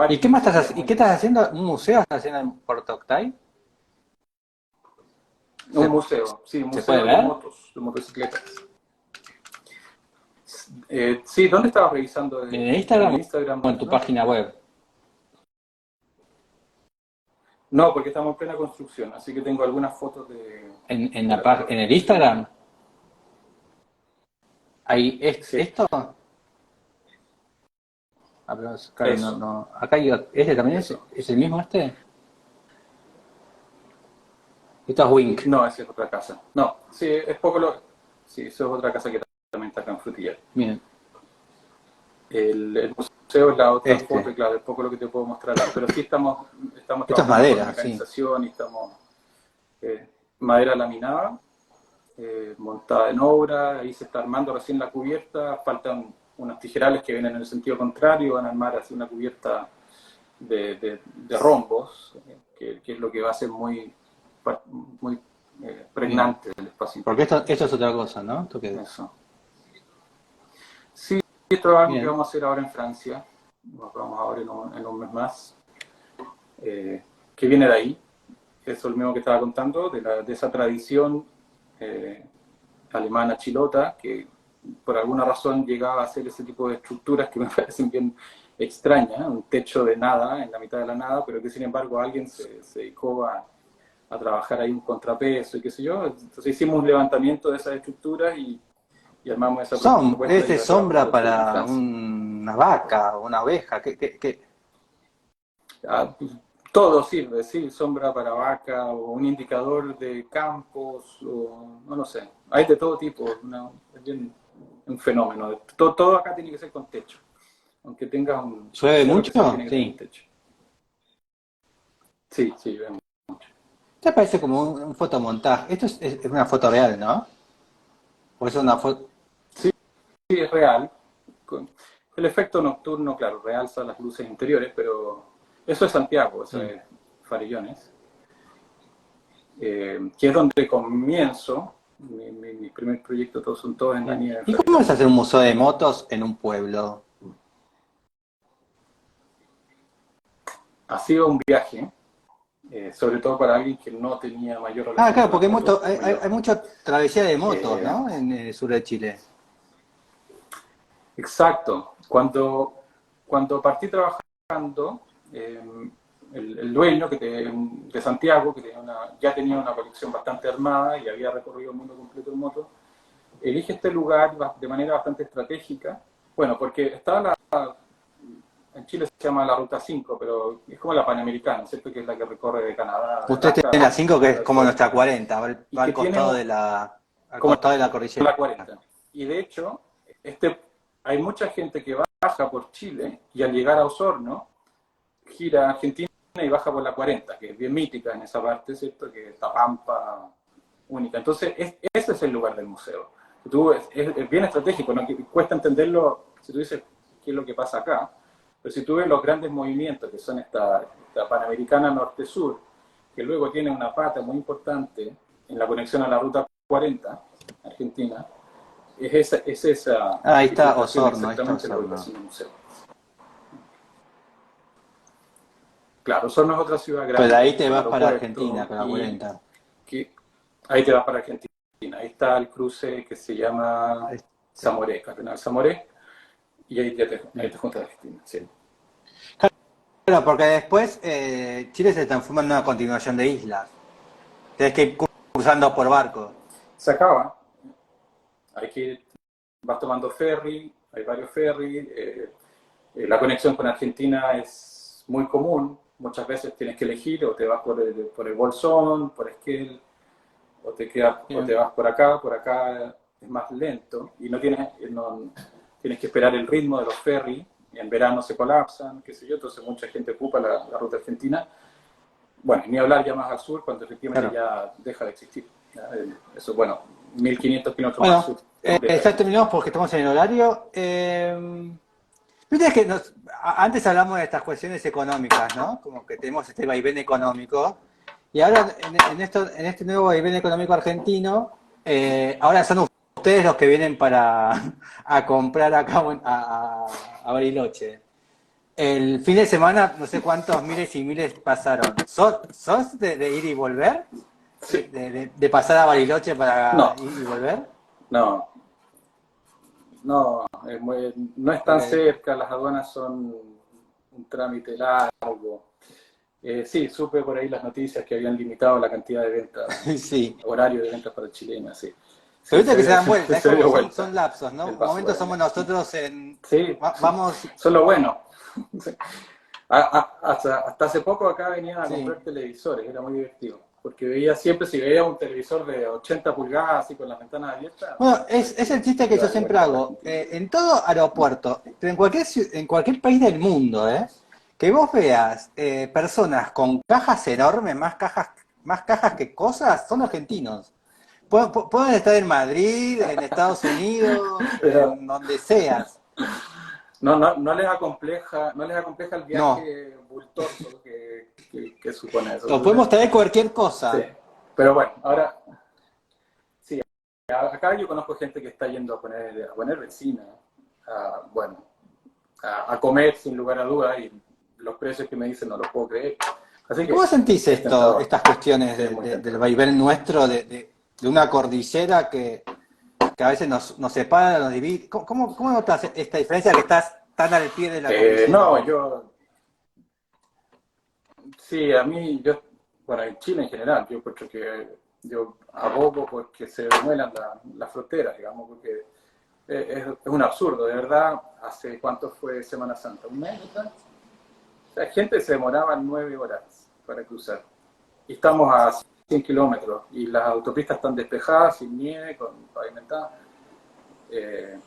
¿Y qué más estás haciendo? ¿Un museo estás haciendo en Puerto Octay? Un museo, sí, un museo de motos, de motocicletas. Sí, ¿dónde estabas revisando? ¿En Instagram, o en tu ¿no? página web? No, porque estamos en plena construcción, así que tengo algunas fotos de... ¿En el Instagram? ¿Ahí Sí. esto? Pero, claro, no. Acá hay, ¿este también es el mismo este? Esto es Wink. No, esa es otra casa. No, sí, sí, eso es otra casa que también está acá en Frutillar. Bien. El museo es la otra Este. foto, y claro, es poco lo que te puedo mostrar, pero sí estamos Esto es trabajando madera, con sí. mecanización y estamos madera laminada, montada en obra, ahí se está armando recién la cubierta, faltan unos tijerales que vienen en el sentido contrario, van a armar así una cubierta de rombos, que es lo que va a ser muy pregnante del espacio Porque interior. esto es otra cosa, ¿no? ¿Esto qué es? Eso. Sí, esto es algo que Bien. vamos a hacer ahora en Francia, nos vamos ahora en un mes más, que viene de ahí, eso es lo mismo que estaba contando, de esa tradición alemana chilota, que por alguna razón llegaba a hacer ese tipo de estructuras que me parecen bien extrañas, un techo de nada, en la mitad de la nada, pero que sin embargo alguien se dedicó a trabajar ahí un contrapeso y qué sé yo. Entonces hicimos un levantamiento de esas estructuras y armamos esa propuesta Es y de la llevamos sombra a construir en para Francia. una vaca, una oveja. Ah, todo sirve, sí, sombra para vaca o un indicador de campos, o no lo sé. Hay de todo tipo, es bien un fenómeno. Todo acá tiene que ser con techo. Aunque tengas ¿Llueve sea lo que sea, mucho? tiene que tener un Sí. techo. Sí, sí, vemos. Esto parece como un fotomontaje. Esto es una foto real, ¿no? O es una foto... Sí, sí, es real. El efecto nocturno, claro, realza las luces interiores, pero eso es Santiago, eso es Farillones, que es donde comienzo. Mi primer proyecto, son todos en la nieve de ¿Y cómo es Farillones. hacer un museo de motos en un pueblo? Ha sido un viaje, sobre todo para alguien que no tenía mayor Ah, relación claro, con las porque motos como hay yo. mucha travesía de motos, Eh, ¿no? En el sur de Chile. exacto. Cuando partí trabajando, el dueño de Santiago, que ya tenía una colección bastante armada y había recorrido el mundo completo en moto, elige este lugar de manera bastante estratégica. Bueno, porque en Chile se llama la Ruta 5, pero es como la Panamericana, ¿cierto? Que es la que recorre de Canadá, de Usted Alaska tiene la 5 que es hasta el como Polo nuestra Sur. 40, Y va que tiene al como costado de la cordillera. la 40. Y de hecho, hay mucha gente que baja por Chile y al llegar a Osorno, gira a Argentina y baja por la 40, que es bien mítica en esa parte, ¿cierto? Que es esta pampa única. Entonces, ese es el lugar del museo. Es bien estratégico, ¿no? Que cuesta entenderlo si tú dices qué es lo que pasa acá, pero si tú ves los grandes movimientos que son esta Panamericana Norte-Sur, que luego tiene una pata muy importante en la conexión a la Ruta 40, Argentina, es esa Ah, ahí está bifurcación Osorno, ahí está exactamente la Osorno. ubicación del museo. Claro, Osorno es otra ciudad Pero de grande, ahí es te un vas para Argentina aeropuerto con la y 40. que ahí te vas para Argentina. Ahí está el cruce que se llama Ahí está. Zamoré, Cardenal Zamoré, y ahí te juntas a Argentina. Sí. Claro, porque después Chile se transforma en una continuación de islas. Tienes que ir cruzando por barco. Se acaba, hay que ir, vas tomando ferry, hay varios ferries, la conexión con Argentina es muy común, muchas veces tienes que elegir o te vas por el Bolsón, por Esquel, o te Bien. vas por acá es más lento y tienes que esperar el ritmo de los ferries, en verano se colapsan, qué sé yo, entonces mucha gente ocupa la ruta argentina. Bueno, ni hablar ya más al sur, cuando efectivamente Claro. ya deja de existir. ¿Ya? Eso, bueno, 1500 kilómetros más al Bueno, sur deja de ya existir. terminamos porque estamos en el horario. Viste que antes hablamos de estas cuestiones económicas, ¿no? Como que tenemos este vaivén económico. Y ahora, en este nuevo vaivén económico argentino, ahora son ustedes los que vienen a comprar acá a Bariloche. El fin de semana, no sé cuántos miles y miles pasaron. ¿Sos de ir y volver? Sí. De pasar a Bariloche para No, ir y volver? no, no, no es tan Porque, cerca, las aduanas son un trámite largo. Sí, supe por ahí las noticias que habían limitado la cantidad de ventas, sí. horario de ventas para chilenas, sí. Pero Sí, viste que se dan vueltas, es se como dio vuelta son lapsos, ¿no? el Un vaso momento para somos allá. nosotros Sí, vamos, eso es lo bueno. Hasta hace poco acá venían a sí. comprar televisores, era muy divertido. porque veía siempre, si veía un televisor de 80 pulgadas así con las ventanas abiertas, Bueno, es el chiste que yo siempre hago. En todo aeropuerto, pero en cualquier país del mundo, que vos veas personas con cajas enormes, más cajas que cosas, son argentinos. Pueden estar en Madrid, en Estados Unidos, pero en donde seas. no les acompleja el No, viaje bultoso que supone eso. o podemos Entonces, traer cualquier sí. cosa. Pero bueno, ahora, sí, acá yo conozco gente que está yendo a poner benzina, bueno, a comer sin lugar a dudas, y los precios que me dicen no los puedo creer. Así ¿Y cómo que sentís es tentador, estas cuestiones es muy del tentador. vaivén nuestro, de una cordillera que a veces nos separa, nos divide? ¿Cómo notas esta diferencia que estás tan al pie de la cordillera No, vos? sí, bueno, en Chile en general, yo creo que yo abogo porque se demuelan las fronteras, digamos, porque es un absurdo, de verdad. ¿Hace cuánto fue Semana Santa? ¿Un mes? ¿Verdad? La gente se demoraba 9 horas para cruzar. Y estamos a 100 kilómetros y las autopistas están despejadas, sin nieve, con pavimentadas. Eh,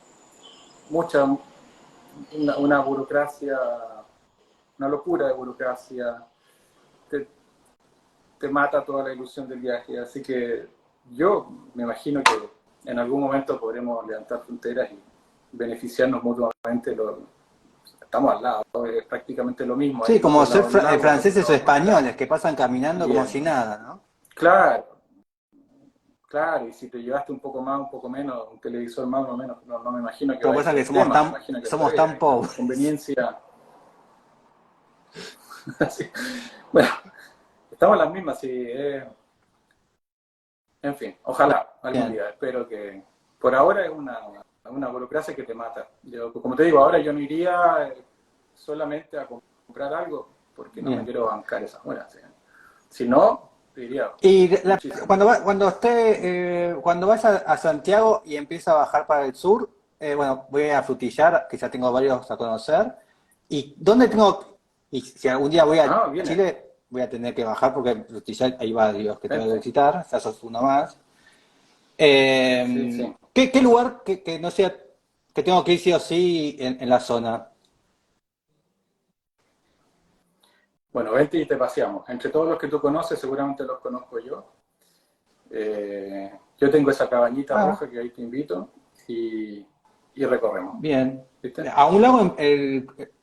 mucha, una burocracia, una locura de burocracia. Te, te mata toda la ilusión del viaje. Así que yo me imagino que en algún momento podremos levantar fronteras y beneficiarnos mutuamente. Estamos al lado, es prácticamente lo mismo, ahí Sí, del como otro ser lado del lago, del otro franceses o lado por delante. españoles que pasan caminando como si Bien, nada, ¿no? claro, claro, y si te llevaste un poco más, un poco menos, un televisor más o menos, no me imagino que Lo que vaya a pasa ser es que el tema, me imagino que al somos revés, tan hay una pobres. conveniencia. Sí. Bueno, estamos en las mismas, sí. En fin, ojalá algún Bien, día, espero que. Por ahora es una burocracia que te mata. Yo, como te digo, ahora yo no iría solamente a comprar algo porque no me bien. quiero bancar esas horas. ¿Sí? Si no, te diría Y muchísimo. cuando vas a Santiago y empieza a bajar para el sur, bueno, voy a Frutillar, que ya tengo varios a conocer. ¿Y dónde y si algún día voy a Ah, viene. Chile, voy a tener que bajar porque en Frutillar hay varios que tengo que Perfecto. visitar, ya sos uno más. Sí, sí. ¿Qué lugar que no sea, que tengo que ir sí o sí en la zona? Bueno, vente y te paseamos. Entre todos los que tú conoces, seguramente los conozco yo. Yo tengo esa cabañita Ah, roja que ahí te invito y recorremos. bien. ¿Viste? ¿A un lago,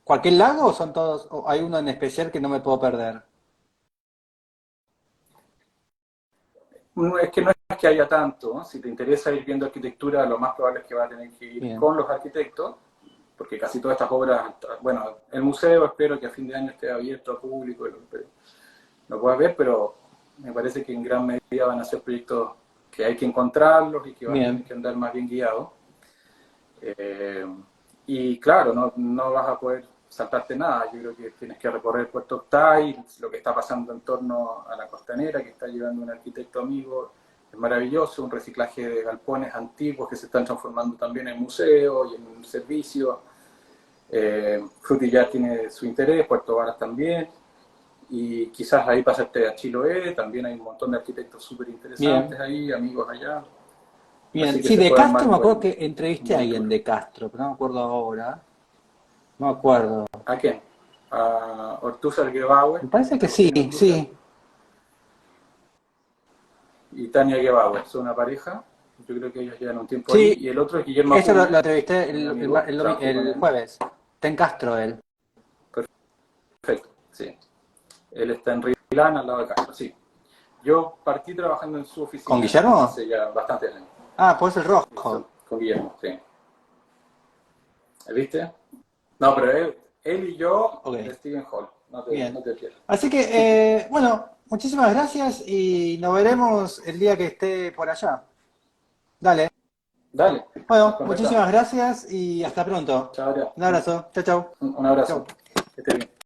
cualquier lago o son todos, o hay uno en especial que no me puedo perder? Es que no es que haya tanto, ¿no? Si te interesa ir viendo arquitectura, lo más probable es que vas a tener que ir Bien. con los arquitectos, porque casi todas estas obras, bueno, el museo espero que a fin de año esté abierto al público, lo puedas ver, pero me parece que en gran medida van a ser proyectos que hay que encontrarlos y que vas a tener Bien, que andar más bien guiado. Eh, y claro, no vas a poder saltarte nada. Yo creo que tienes que recorrer Puerto Octay, lo que está pasando en torno a la costanera, que está llevando un arquitecto amigo, es maravilloso, un reciclaje de galpones antiguos que se están transformando también en museo y en servicio. Frutillar tiene su interés, Puerto Varas también, y quizás ahí pasarte a Chiloé, también hay un montón de arquitectos súper interesantes bien, ahí, amigos allá, así bien. que Sí, se de puede armar Castro me un acuerdo buen, que un entrevisté a buen alguien tour. de Castro, pero no me acuerdo ahora. No me acuerdo. ¿A quién? A Ortúzar Gebauer, Me parece que sí, Agustín Ortúzar sí. y Tania Gebauer, son una pareja. Yo creo que ellos llevan un tiempo ahí. Sí, Y el otro es Guillermo eso lo Acuña, entrevisté un amigo, trabajé con el él. jueves. Está en Castro él. Perfecto, sí. Él está en Rilán, al lado de Castro, sí. Yo partí trabajando en su ¿Con oficina Guillermo? hace ya bastantes años. Ah, pues el Eso, rojo. con Guillermo, sí. ¿Viste? No, pero él y yo Ok, de Steven Hall, bien. no te pierdas. Así que, bueno, muchísimas gracias y nos veremos el día que esté por allá. Dale. Dale, nos Bueno, contactamos. muchísimas gracias y hasta pronto. Chao, ya. Un abrazo. Chau, chau. Un abrazo. Chau. Que esté bien.